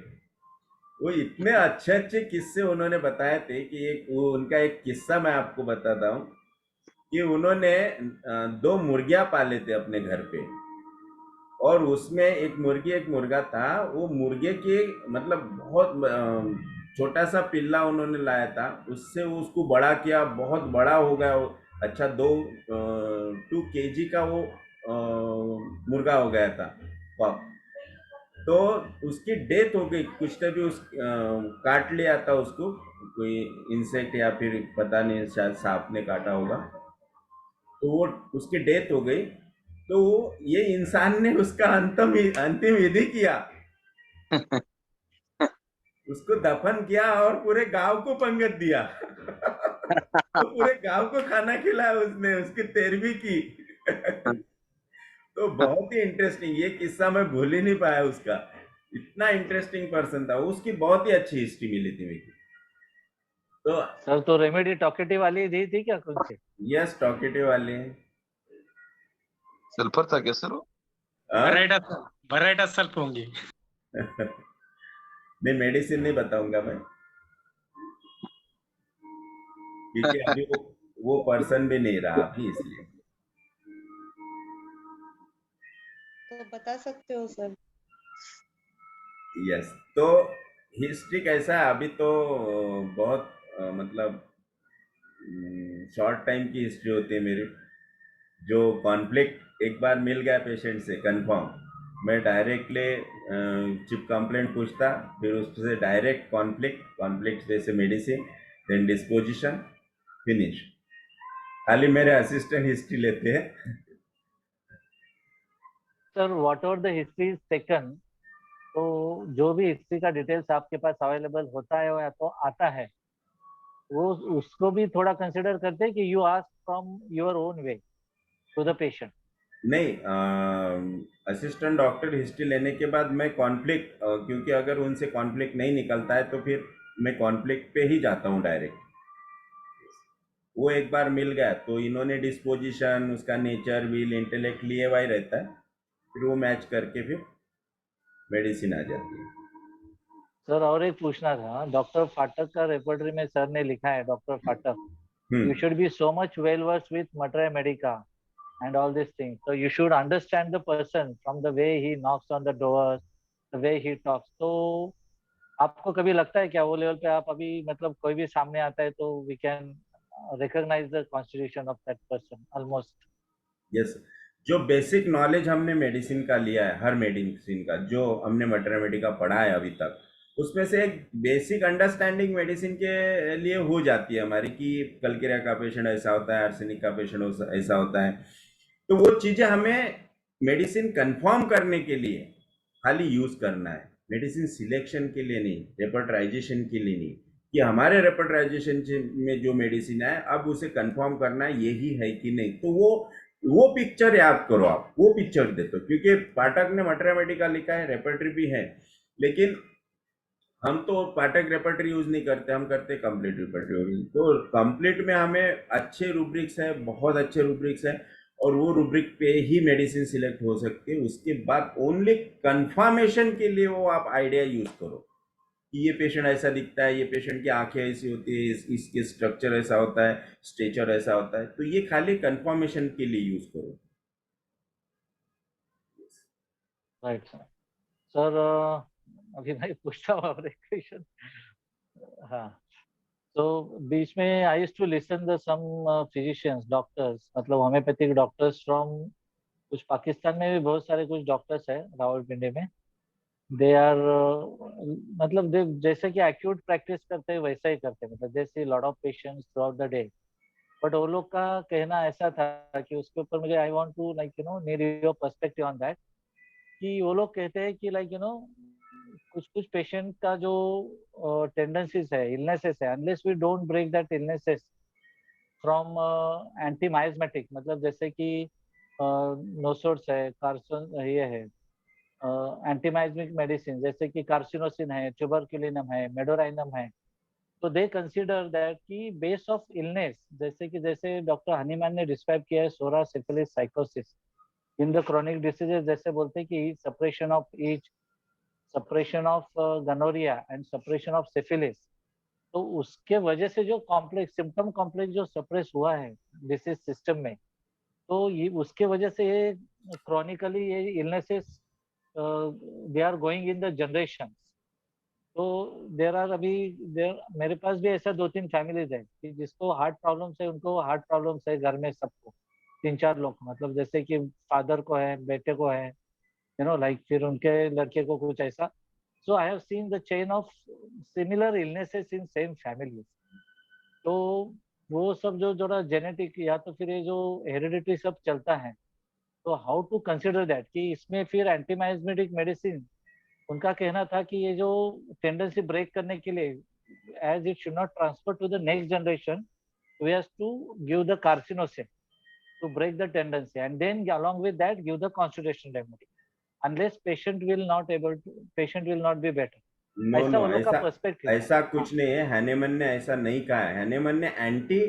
वो इतने अच्छे अच्छे किस्से उन्होंने बताए थे कि एक वो उनका एक किस्सा मैं आपको बताता हूँ कि उन्होंने 2 मुर्गियां पाले थे अपने घर पे, और उसमें एक मुर्गी एक मुर्गा था। वो मुर्गे के मतलब बहुत छोटा सा पिल्ला उन्होंने लाया था, उससे वो उसको बड़ा किया, बहुत बड़ा हो गया वो। अच्छा 2 kg का वो मुर्गा हो गया था पप। तो उसकी डेथ हो गई, कुछ तभी उस काट लिया था उसको, कोई इंसेक्ट या फिर पता नहीं, शायद सांप ने काटा होगा, तो वो उसकी डेथ हो गई। तो ये इंसान ने उसका अंतिम विधि किया, उसको दफन किया और पूरे गांव को पंगत दिया। तो पूरे गांव को खाना खिलाया उसने, उसकी तेरहवीं की। तो बहुत ही इंटरेस्टिंग ये किस्सा, मैं भूल ही नहीं पाया उसका। इतना इंटरेस्टिंग पर्सन था, उसकी बहुत ही अच्छी हिस्ट्री मिली थी मेरी। तो सर तो रेमेडी टॉकेटिव वाली दी थी क्या कौन से? यस, टॉकेटिव वाले। सल्फर था क्या सर वो? हाँ? वराइटा सल्फ होंगी। नहीं, मेडिसिन नहीं बताऊंगा मैं, क्योंकि अभी वो पर्सन भी नहीं रहा अभी, इसलिए। तो बता सकते हो सर? यस, तो हिस्ट्री कैसा है अभी तो बहुत मतलब शॉर्ट टाइम की हिस्ट्री होती है मेरी। जो कॉन्फ्लिक्ट एक बार मिल गया पेशेंट से कंफर्म, मैं डायरेक्टली चिप कंप्लेंट पूछता, फिर उससे डायरेक्ट कॉन्फ्लिक्ट जैसे मेडिसिन, देन डिस्पोजिशन, फिनिश। खाली मेरे असिस्टेंट हिस्ट्री लेते हैं। Sir what ever the history is taken, तो जो भी हिस्ट्री का डिटेल्स आपके पास अवेलेबल होता है या तो आता है, वो उसको भी थोड़ा कंसिडर करते हैं कि you ask from your own way to the patient. नहीं, असिस्टेंट डॉक्टर हिस्ट्री लेने के बाद मैं कॉन्फ्लिक्ट, क्योंकि अगर उनसे कॉन्फ्लिक्ट नहीं निकलता है तो फिर मैं कॉन्फ्लिक्ट पे ही जाता हूँ डायरेक्ट। वो एक बार मिल गया तो इन्होंने डिस्पोजिशन, उसका नेचर, विल, इंटेलेक्ट लिए हुआ ही रहता है, फिर वो मैच करके फिर मेडिसिन आ जाती है। सर और एक पूछना था, डॉक्टर फाटक का रेपर्टरी में सर ने लिखा है, डॉक्टर फाटक, you should be so much well versed with Mater Medica and all these things. So you should understand the person from the way he knocks on the doors, the way he talks. तो आपको कभी लगता है क्या वो level पे आप अभी मतलब कोई भी सामने आता है तो we can recognize the constitution of that person almost? Yes, जो बेसिक नॉलेज हमने मेडिसिन का लिया है, हर मेडिसिन का जो हमने मैटरमेटी का पढ़ा है अभी तक, उसमें से एक बेसिक अंडरस्टैंडिंग मेडिसिन के लिए हो जाती है हमारी कि कलकीरिया का पेशेंट ऐसा होता है, आर्सेनिक का पेशेंट ऐसा होता है। तो वो चीज़ें हमें मेडिसिन कंफर्म करने के लिए खाली यूज़ करना है, मेडिसिन सिलेक्शन के लिए नहीं, रेपर्टराइजेशन के लिए नहीं, कि हमारे रेपर्टराइजेशन में जो मेडिसिन है अब उसे कंफर्म करना है यही है कि नहीं। तो वो पिक्चर याद करो, आप वो पिक्चर देते हो, क्योंकि पाठक ने मैटरमेटी का लिखा है, रेपर्टरी भी है, लेकिन हम तो पाठक रेपर्टरी यूज नहीं करते, हम करते कंप्लीट रेपर्टरी। तो कंप्लीट में हमें अच्छे रूब्रिक्स है, बहुत अच्छे रूब्रिक्स है, और वो रूब्रिक पे ही मेडिसिन सिलेक्ट हो सकती है। उसके बाद ओनली कंफर्मेशन के लिए वो आप आइडिया यूज करो कि ये पेशेंट ऐसा दिखता है, ये पेशेंट की आंखें ऐसी होती है, इसके स्ट्रक्चर ऐसा होता है, स्ट्रेचर ऐसा होता है, तो ये खाली कंफर्मेशन के लिए यूज करो। Right sir. सर अभी मैं पूछता हूँ और एक क्वेश्चन। हाँ, तो बीच में I used to listen the some physicians, doctors, मतलब होम्योपैथिक डॉक्टर्स फ्रॉम, कुछ पाकिस्तान में भी बहुत सारे कुछ डॉक्टर्स है रावलपिंडी में। दे आर मतलब दे जैसे कि एक्यूट प्रैक्टिस करते हैं वैसा ही करते हैं, मतलब जैसे lot of patients through out the day. But वो लोग का कहना ऐसा था कि उसके ऊपर मुझे I want to like need your perspective on that, कि वो लोग कहते हैं कि लाइक कुछ कुछ पेशेंट का जो टेंडेंसीज है, इलनेसेस है, unless we don't break that illnesses from anti miasmatic, मतलब जैसे कि नोसोर्स है, कार्सन ये है, एंटीमाइजमिक मेडिसिन जैसे कि कार्सिनोसिन है, ट्यूबरक्यूलिनम है, मेडोराइनम है। तो दे कंसीडर दैट कि बेस ऑफ इलनेस, जैसे डॉक्टर हनीमैन ने डिस्क्राइब किया है, psora, syphilis, sycosis, in the chronic diseases, जैसे बोलते हैं कि suppression of itch, suppression of gonorrhoea and suppression of syphilis. तो उसके वजह से जो कॉम्प्लेक्स सिम्टम कॉम्प्लेक्स जो सप्रेस हुआ है डिसीज सिस्टम में, तो ये उसके वजह से ये क्रॉनिकली ये illnesses they are going in the generation. तो देर आर अभी देर मेरे पास भी ऐसा 2-3 फैमिलीज है कि जिसको हार्ट प्रॉब्लम्स है, उनको हार्ट प्रॉब्लम्स है घर में सबको, 3-4 लोग, मतलब जैसे कि फादर को है, बेटे को है, लाइक फिर उनके लड़के को कुछ ऐसा। So I have seen the chain of similar illnesses in same families. तो वो सब जो जरा जेनेटिक या तो फिर ये जो हेरिडिटी सब चलता है, तो हाउ टू कंसिडर दैट कि इसमें फिर एंटीमाइजमेटिक मेडिसिन, उनका कहना था कि ये जो टेंडेंसी ब्रेक करने के लिए, as it should not transfer to the next generation, we have to give the carcinosin to break the tendency, and then along with that give the constitutional remedy, unless patient will not be better। No ऐसा no, वो लोग का ऐसा perspective है। ऐसा हाँ, कुछ नहीं है। हैनेमन ने ऐसा नहीं कहा है, हैनेमन ने एंटी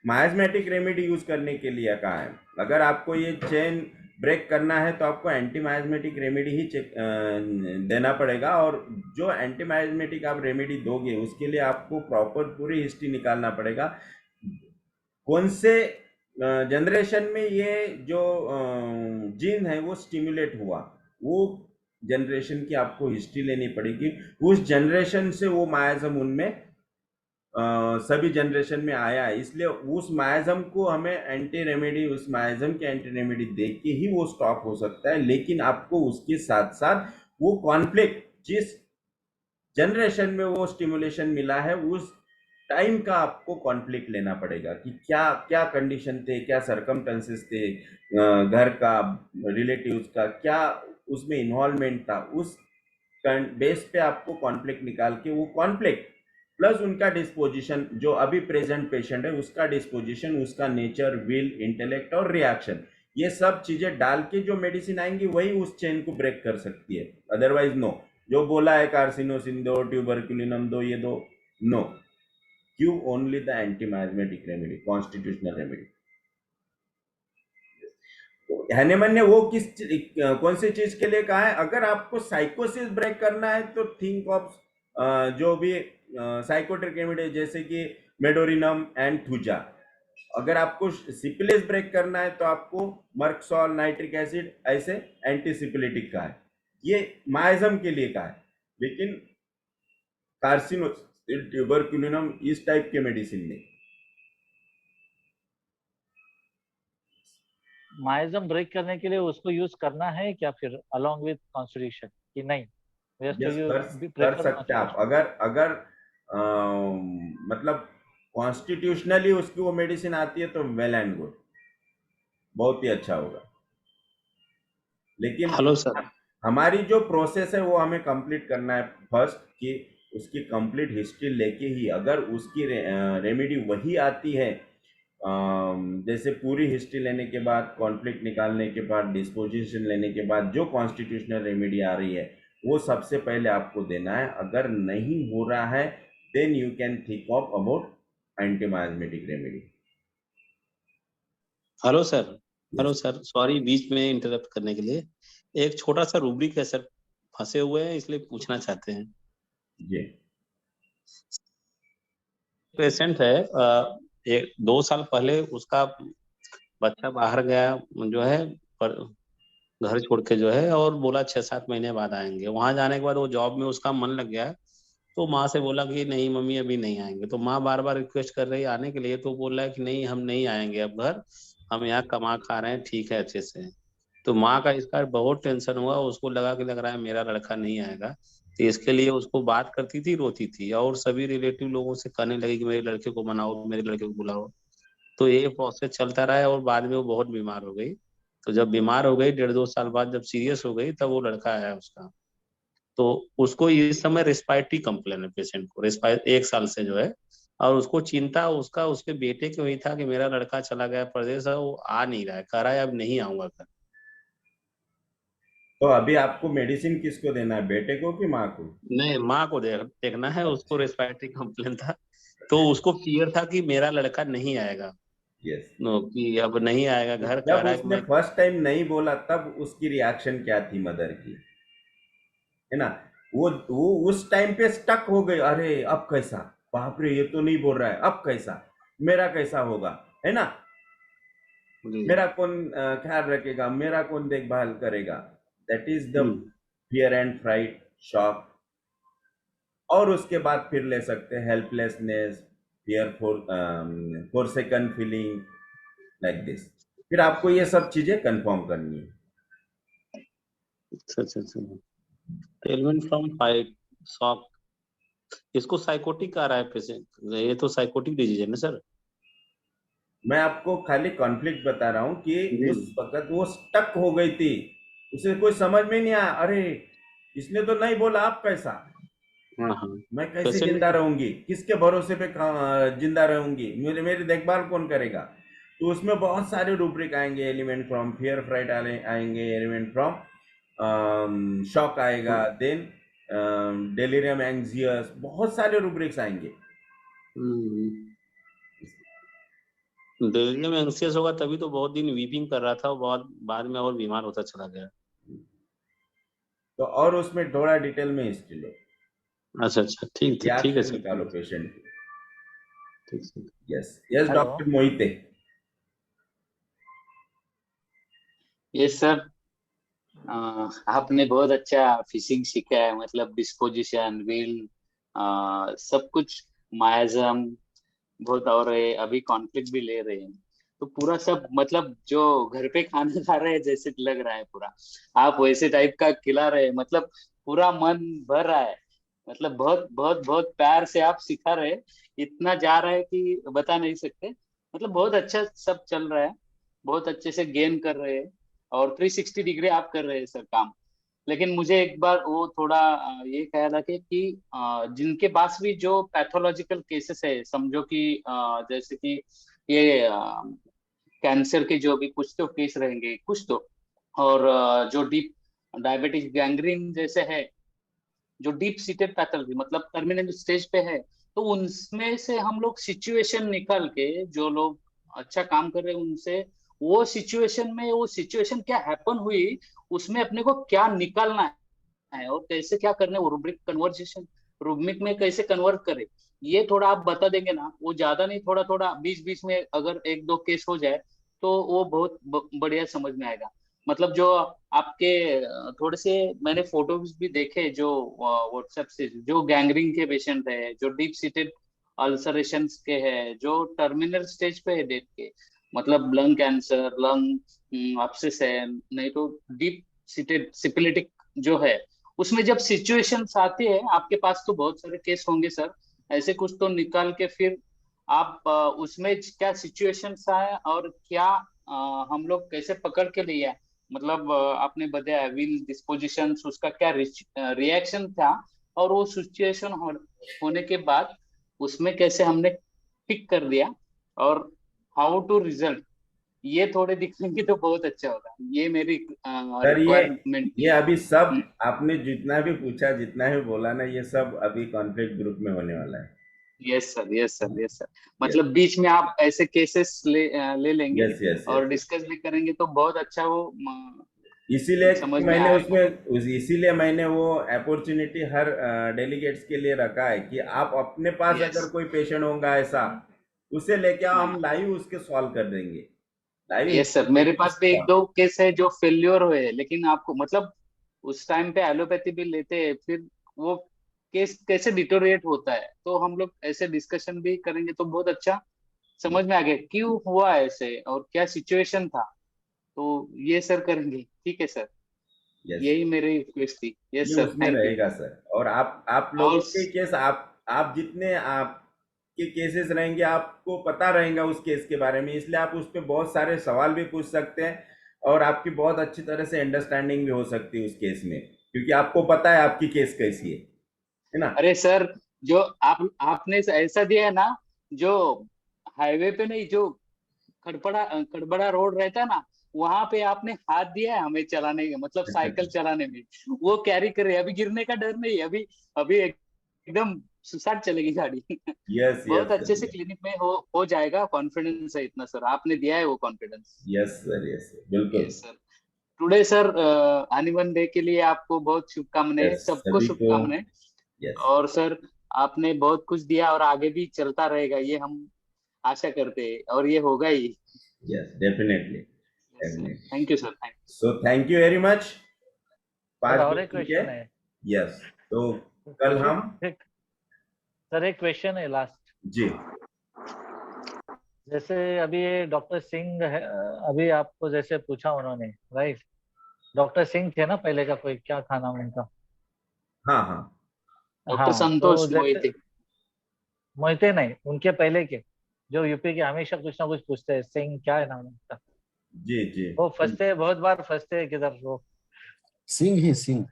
माइजमेटिक रेमेडी यूज करने के लिए कहा है। अगर आपको ये चेन ब्रेक करना है तो आपको एंटी माइजमेटिक रेमेडी ही देना पड़ेगा, और जो एंटी माइजमेटिक आप रेमेडी दोगे उसके लिए आपको प्रॉपर पूरी हिस्ट्री निकालना पड़ेगा, कौन से जनरेशन में ये जो जीन है वो स्टिमुलेट हुआ, वो जनरेशन की आपको हिस्ट्री लेनी पड़ेगी। उस जनरेशन से वो मायाजम उनमें सभी जनरेशन में आया है, इसलिए उस मायाजम को हमें एंटी रेमेडी, उस मायाजम के एंटी रेमेडी देख के ही वो स्टॉप हो सकता है। लेकिन आपको उसके साथ साथ वो कॉन्फ्लिक्ट, जिस जनरेशन में वो स्टिमुलेशन मिला है उस टाइम का आपको कॉन्फ्लिक्ट लेना पड़ेगा कि क्या क्या कंडीशन थे, क्या सरकमटेंसेस थे, घर का, रिलेटिव्स का क्या उसमें इन्वॉल्वमेंट था, उस बेस पे आपको कॉन्फ्लिक्ट निकाल के वो कॉन्फ्लिक्ट प्लस उनका डिस्पोजिशन, जो अभी प्रेजेंट पेशेंट है उसका डिस्पोजिशन, उसका नेचर, विल, इंटेलेक्ट और रिएक्शन, ये सब चीजें डाल के जो मेडिसिन आएंगी वही उस चेन को ब्रेक कर सकती है। अदरवाइज नो, जो बोला है कार्सिनोसिन दो, ट्यूबरक्यूलिनम दो, ये दो, no, give only the anti-miasmatic remedy, constitutional remedy। Hahnemann ने वो कौन सी चीज के लिए कहा है? अगर आपको साइकोसिस ब्रेक करना है तो थिंक ऑफ जो भी साइकोट्रिक रेमेडी जैसे कि मेडोरिनम एंड थूजा। अगर आपको सिपिलिस ब्रेक करना है तो आपको मर्कसॉल, नाइट्रिक एसिड, ऐसे एंटीसिपिलिटिक का है, ये माइजम के लिए का है। लेकिन कार्सिनोसिस, ट्यूबरक्यूलिनम इस टाइप के मेडिसिन में। माइजम ब्रेक करने के लिए उसको यूज करना है क्या फिर अलोंग विद कॉन्स्टिट्यूशन कि नहीं? यस, कर सकते हैं आप। अगर अगर मतलब कॉन्स्टिट्यूशनली उसकी वो मेडिसिन आती है तो वेल एंड गुड, बहुत ही अच्छा होगा। लेकिन हेलो सर। हमारी जो प्रोसेस है वो हमें कंप्लीट करना है फर्स्ट, कि उसकी कंप्लीट हिस्ट्री लेके ही अगर उसकी रेमेडी वही आती है, जैसे पूरी हिस्ट्री लेने के बाद, कॉन्फ्लिक्ट निकालने के बाद, डिस्पोजिशन लेने के बाद जो कॉन्स्टिट्यूशनल रेमेडी आ रही है वो सबसे पहले आपको देना है। अगर नहीं हो रहा है then you can think of about antimiasmatic remedy. Hello sir. Hello sir, sorry बीच में इंटरप्ट करने के लिए। एक छोटा सा रूब्रिक है सर, फंसे हुए हैं इसलिए पूछना चाहते हैं जी। पेशेंट है, 2 साल पहले उसका बच्चा बाहर गया जो है, पर घर छोड़ के जो है, और बोला 6-7 महीने बाद आएंगे। वहां जाने के बाद वो जॉब में उसका मन लग गया, तो माँ से बोला कि नहीं मम्मी अभी नहीं आएंगे। तो माँ बार बार रिक्वेस्ट कर रही है आने के लिए, तो बोल रहा है कि नहीं हम नहीं आएंगे अब घर, हम यहाँ कमा खा रहे हैं, ठीक है अच्छे से। तो माँ का इसका बहुत टेंशन हुआ, उसको लगा कि लग रहा है मेरा लड़का नहीं आएगा। तो इसके लिए उसको बात करती थी, रोती थी, और सभी रिलेटिव लोगों से कहने लगी कि मेरे लड़के को मनाओ, मेरे लड़के को बुलाओ। तो ये प्रोसेस चलता रहा, और बाद में वो बहुत बीमार हो गई। तो जब बीमार हो गई 1.5-2 साल बाद, जब सीरियस हो गई, तब वो लड़का आया उसका। तो उसको इस समय रेस्पिरेटरी कंप्लेन है पेशेंट को, 1 साल से जो है। और उसको चिंता उसका उसके बेटे की हुई था कि मेरा लड़का चला गया प्रदेश, है वो आ नहीं रहा है, कह रहा है अब नहीं आऊंगा घर। तो अभी आपको मेडिसिन किसको देना है, बेटे को कि माँ को? नहीं, माँ को देखना है। उसको रेस्पिरेटरी कंप्लेन था, तो उसको फियर था कि मेरा लड़का नहीं आएगा। यस। कि अब नहीं आएगा घर, कह जब रहा है कि उसने मैं। फर्स्ट टाइम नहीं बोला तब उसकी रिएक्शन क्या थी मदर की, है ना? वो उस टाइम पे स्टक हो गए, अरे अब कैसा, बाप रे ये तो नहीं बोल रहा है, अब कैसा, मेरा कैसा होगा, है ना? मेरा कौन ख्याल रखेगा, मेरा कौन देखभाल करेगा? That is the fear and fright shock. और उसके बाद फिर ले सकते हैं helplessness, fear for second feeling, like this. फिर आपको ये सब चीजें कंफर्म करनी है। अच्छा। एलिमेंट फ्रॉम फाइट शॉक, इसको साइकोटिक आ रहा है पेशेंट, ये तो साइकोटिक डिजीज है ना सर? मैं आपको खाली कॉन्फ्लिक्ट बता रहा हूँ कि उस वक्त वो स्टक हो गई थी, उसे कोई समझ में नहीं आया, अरे इसने तो नहीं बोला, आप कैसा, मैं कैसे जिंदा रहूंगी, किसके भरोसे पे जिंदा रहूंगी, मेरी देखभाल कौन करेगा? तो उसमें बहुत सारे रूब्रिक आएंगे, एलिमेंट फ्रॉम फियर फ्राइट आएंगे, एलिमेंट फ्रॉम शॉक आएगा, देन डेलिरियम एंग्जियस, बहुत सारे रूब्रिक्स आएंगे। डेलिरियम एंग्जियस होगा तभी तो बहुत दिन वीपिंग कर रहा था, बहुत बाद में और बीमार होता चला गया। तो और उसमें थोड़ा डिटेल में हिस्ट्री लो। अच्छा, ठीक है सर, निकालो पेशेंट की। ठीक sir. Yes doctor Mohite. Yes sir, आपने बहुत अच्छा फिशिंग सीखा है, मतलब डिस्पोजिशन व्हील सब कुछ, मायाजम बहुत, और अभी कॉन्फ्लिक्ट भी ले रहे हैं, तो पूरा सब मतलब जो घर पे खाना खा रहे हैं जैसे लग रहा है, पूरा आप वैसे टाइप का खिला रहे हैं, मतलब पूरा मन भर रहा है, मतलब बहुत बहुत बहुत प्यार से आप सिखा रहे हैं, इतना जा रहा है कि बता नहीं सकते, मतलब बहुत अच्छा सब चल रहा है, बहुत अच्छे से गेन कर रहे हैं, और 360 डिग्री आप कर रहे हैं सर काम। लेकिन मुझे एक बार वो थोड़ा ये ख्याल है कि जिनके पास भी जो पैथोलॉजिकल केसेस है, समझो कि जैसे कि ये कैंसर के जो भी कुछ तो केस रहेंगे कुछ तो, और जो डीप डायबिटिक गैंग्रीन जैसे है, जो डीप सीटेड पैथोलॉजी मतलब टर्मिनल स्टेज पे है, तो उनमें से हम लोग सिचुएशन निकाल के, जो लोग अच्छा काम कर रहे हैं उनसे, वो सिचुएशन में वो सिचुएशन क्या हैपन हुई, उसमें अपने को क्या निकालना है और कैसे क्या करना है, वो रूब्रिक कन्वर्जेशन रूब्रिक में कैसे कन्वर्ट करे, ये थोड़ा आप बता देंगे ना, वो ज्यादा नहीं, थोड़ा थोड़ा बीच बीच में अगर 1-2 केस हो जाए तो वो बहुत बढ़िया समझ में आएगा। मतलब जो आपके थोड़े से मैंने फोटोज भी देखे जो व्हाट्सएप से, जो गैंग्रीन के पेशेंट है, जो डीप सीटेड अल्सरेशन के है, जो टर्मिनल स्टेज पे है डेथ के, मतलब लंग कैंसर, लंग अपसेस है, नहीं तो डीप सीटेड सिपिलिटिक जो है, उसमें जब सिचुएशंस आती है आपके पास, तो बहुत सारे केस होंगे सर, ऐसे कुछ तो निकाल के फिर आप उसमें क्या सिचुएशंस आए और क्या हम लोग कैसे पकड़ के लिए, मतलब आपने बताया व्हील डिस्पोजिशन, उसका क्या रिएक्शन था, और वो सिचुएशन होने के बाद उसमें कैसे हमने पिक कर दिया, और हाउ टू रिजल्ट, ये थोड़े दिखेंगे तो बहुत अच्छा होगा। ये मेरी सर रिक्वायरमेंट ये थी। अभी सब आपने जितना भी पूछा, जितना भी बोला ना, ये सब अभी कॉन्फ्लिक्ट ग्रुप में होने वाला है। Yes sir, yes sir, yes sir, yes मतलब बीच में आप ऐसे केसेस ले लेंगे यस यस और यस डिस्कस भी करेंगे तो बहुत अच्छा वो इसीलिए समझ में मैंने आएगा। उसमें इसीलिए मैंने वो अपॉर्चुनिटी हर डेलीगेट्स के लिए रखा है कि आप अपने पास यस, अगर कोई पेशेंट होगा ऐसा, उसे लेके आओ, हम हाँ, लाइव उसके सॉल्व कर देंगे, लाइव यस सर, मेरे पास भी एक दो केस है जो फेल्योर हुए, लेकिन आपको मतलब उस टाइम पे एलोपैथी भी लेते हैं, फिर वो केस कैसे डिटोरिएट होता है, तो हम लोग ऐसे डिस्कशन भी करेंगे तो बहुत अच्छा समझ में आ गया क्यों हुआ ऐसे और क्या सिचुएशन था, तो ये सर करेंगे, ठीक है सर, यस, यही मेरी रिक्वेस्ट थी। यस ये सर, उसमें थैंक यू। रहेगा सर। और आप और लोगों के केस, आप जितने आपके केसेस रहेंगे आपको पता रहेगा उस केस के बारे में, इसलिए आप उस पर बहुत सारे सवाल भी पूछ सकते हैं और आपकी बहुत अच्छी तरह से अंडरस्टैंडिंग भी हो सकती है उस केस में, क्योंकि आपको पता है आपकी केस कैसी है ना। अरे सर, जो आपने ऐसा दिया है ना, जो हाईवे पे नहीं, जो खड़बड़ा रोड रहता है ना, वहां पे आपने हाथ दिया है हमें चलाने के, मतलब साइकिल चलाने में, वो कैरी कर रहे हैं, अभी गिरने का डर नहीं है, अभी अभी एकदम सुसाट चलेगी गाड़ी। यस बहुत यस अच्छे से क्लिनिक में हो जाएगा, कॉन्फिडेंस है इतना सर, आपने दिया है वो कॉन्फिडेंस। यस सर, यस बिल्कुल। Yes sir, today sir honeymoon day के लिए आपको बहुत शुभकामनाएं, यस सबको सभी को। शुभकामनाएं। यस और सर आपने बहुत कुछ दिया और आगे भी चलता रहेगा, ये हम आशा करते हैं, और ये होगा ही। Yes definitely yes sir, definitely. Thank you sir, thank so thank you very much. Sir 5 और बज एक चुके। क्वेश्चन है। यस, तो कल हम सर एक क्वेश्चन है लास्ट। जी जैसे अभी ये डॉक्टर सिंह है, अभी आपको जैसे पूछा उन्होंने, राइट? डॉक्टर सिंह थे ना पहले का, कोई क्या था नाम उनका? हाँ हाँ डॉक्टर हाँ, तो संतोष जैसे मोहिते। मोहिते नहीं, उनके पहले के जो यूपी के हमेशा कुछ ना कुछ पूछते हैं, सिंह क्या है नाम उनका? जी जी। वो फंसते हैं, बहुत बार फंसते हैं किधर वो। सिंह ही सिंह।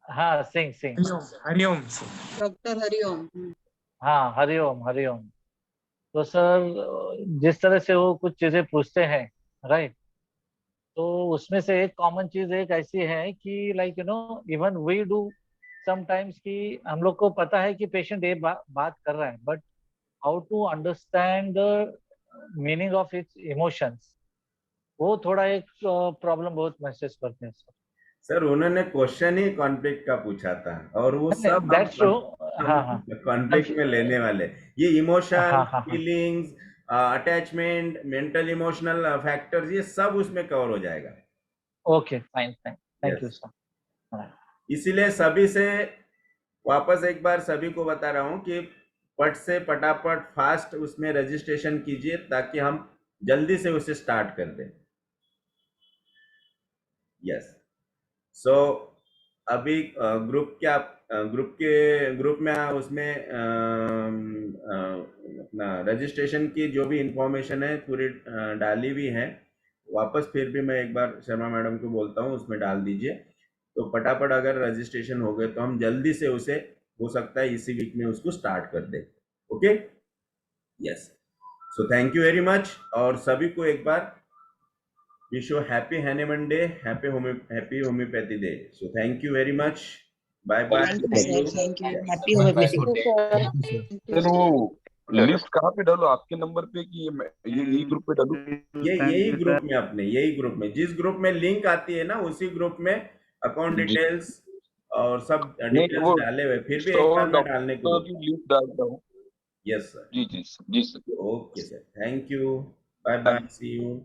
हाँ, सिंह सिंह। हरिओम। डॉक्टर हरिओम। हाँ, हरिओम हरिओम। तो सर जिस तरह से वो कुछ चीजें पूछते हैं, राइट, तो उसमें से एक कॉमन चीज एक ऐसी है कि like even we do sometimes, कि हम लोग को पता है कि पेशेंट ये बात कर रहा है, but how to understand the meaning of its emotions, वो थोड़ा एक प्रॉब्लम बहुत महसूस करते हैं सर। सर उन्होंने क्वेश्चन ही कॉन्फ्लिक्ट का पूछा था और वो सब दैट्स ट्रू। हाँ हाँ। हम कॉन्फ्लिक्ट में लेने वाले। ये इमोशन, हाँ हाँ हाँ। Feelings, attachment, mental emotional factors, ये सब उसमें कवर हो जाएगा। Okay, fine fine, thank you yes, sir. इसीलिए सभी से वापस एक बार सभी को बता रहा हूँ कि पट से पटापट फास्ट उसमें रजिस्ट्रेशन कीजिए ताकि हम जल्दी से उसे स्टार्ट कर दें। यस, सो अभी ग्रुप में उसमें अपना रजिस्ट्रेशन की जो भी इंफॉर्मेशन है पूरी डाली हुई है। वापस फिर भी मैं एक बार शर्मा मैडम को बोलता हूँ उसमें डाल दीजिए, तो फटाफट अगर रजिस्ट्रेशन हो गए तो हम जल्दी से उसे, हो सकता है इसी वीक में उसको स्टार्ट कर दें। Okay, yes, so thank you very much और सभी को एक बार wish you happy Hanuman Day, happy homeopathy day. So thank you very much. Bye bye. Thank you See sir, you. Thank you, Yeah. Happy bye bye, homeopathy. Good day. Thank you sir. Sir वो list कहाँ पे डालो, आपके number पे कि ये यही group पे डालूं? यही ग्रुप में, अपने यही ग्रुप में, जिस ग्रुप में लिंक आती है ना उसी ग्रुप में अकाउंट जी डिटेल्स और सब नहीं, डिटेल्स वो डाले हुए, फिर भी 100 एक बार मैं डालने को डॉक्टर बोलता की लिस्ट डालता हूँ। हूँ। यस सर, जी जी सर, जी sir, okay sir, thank you, bye bye, thank see you.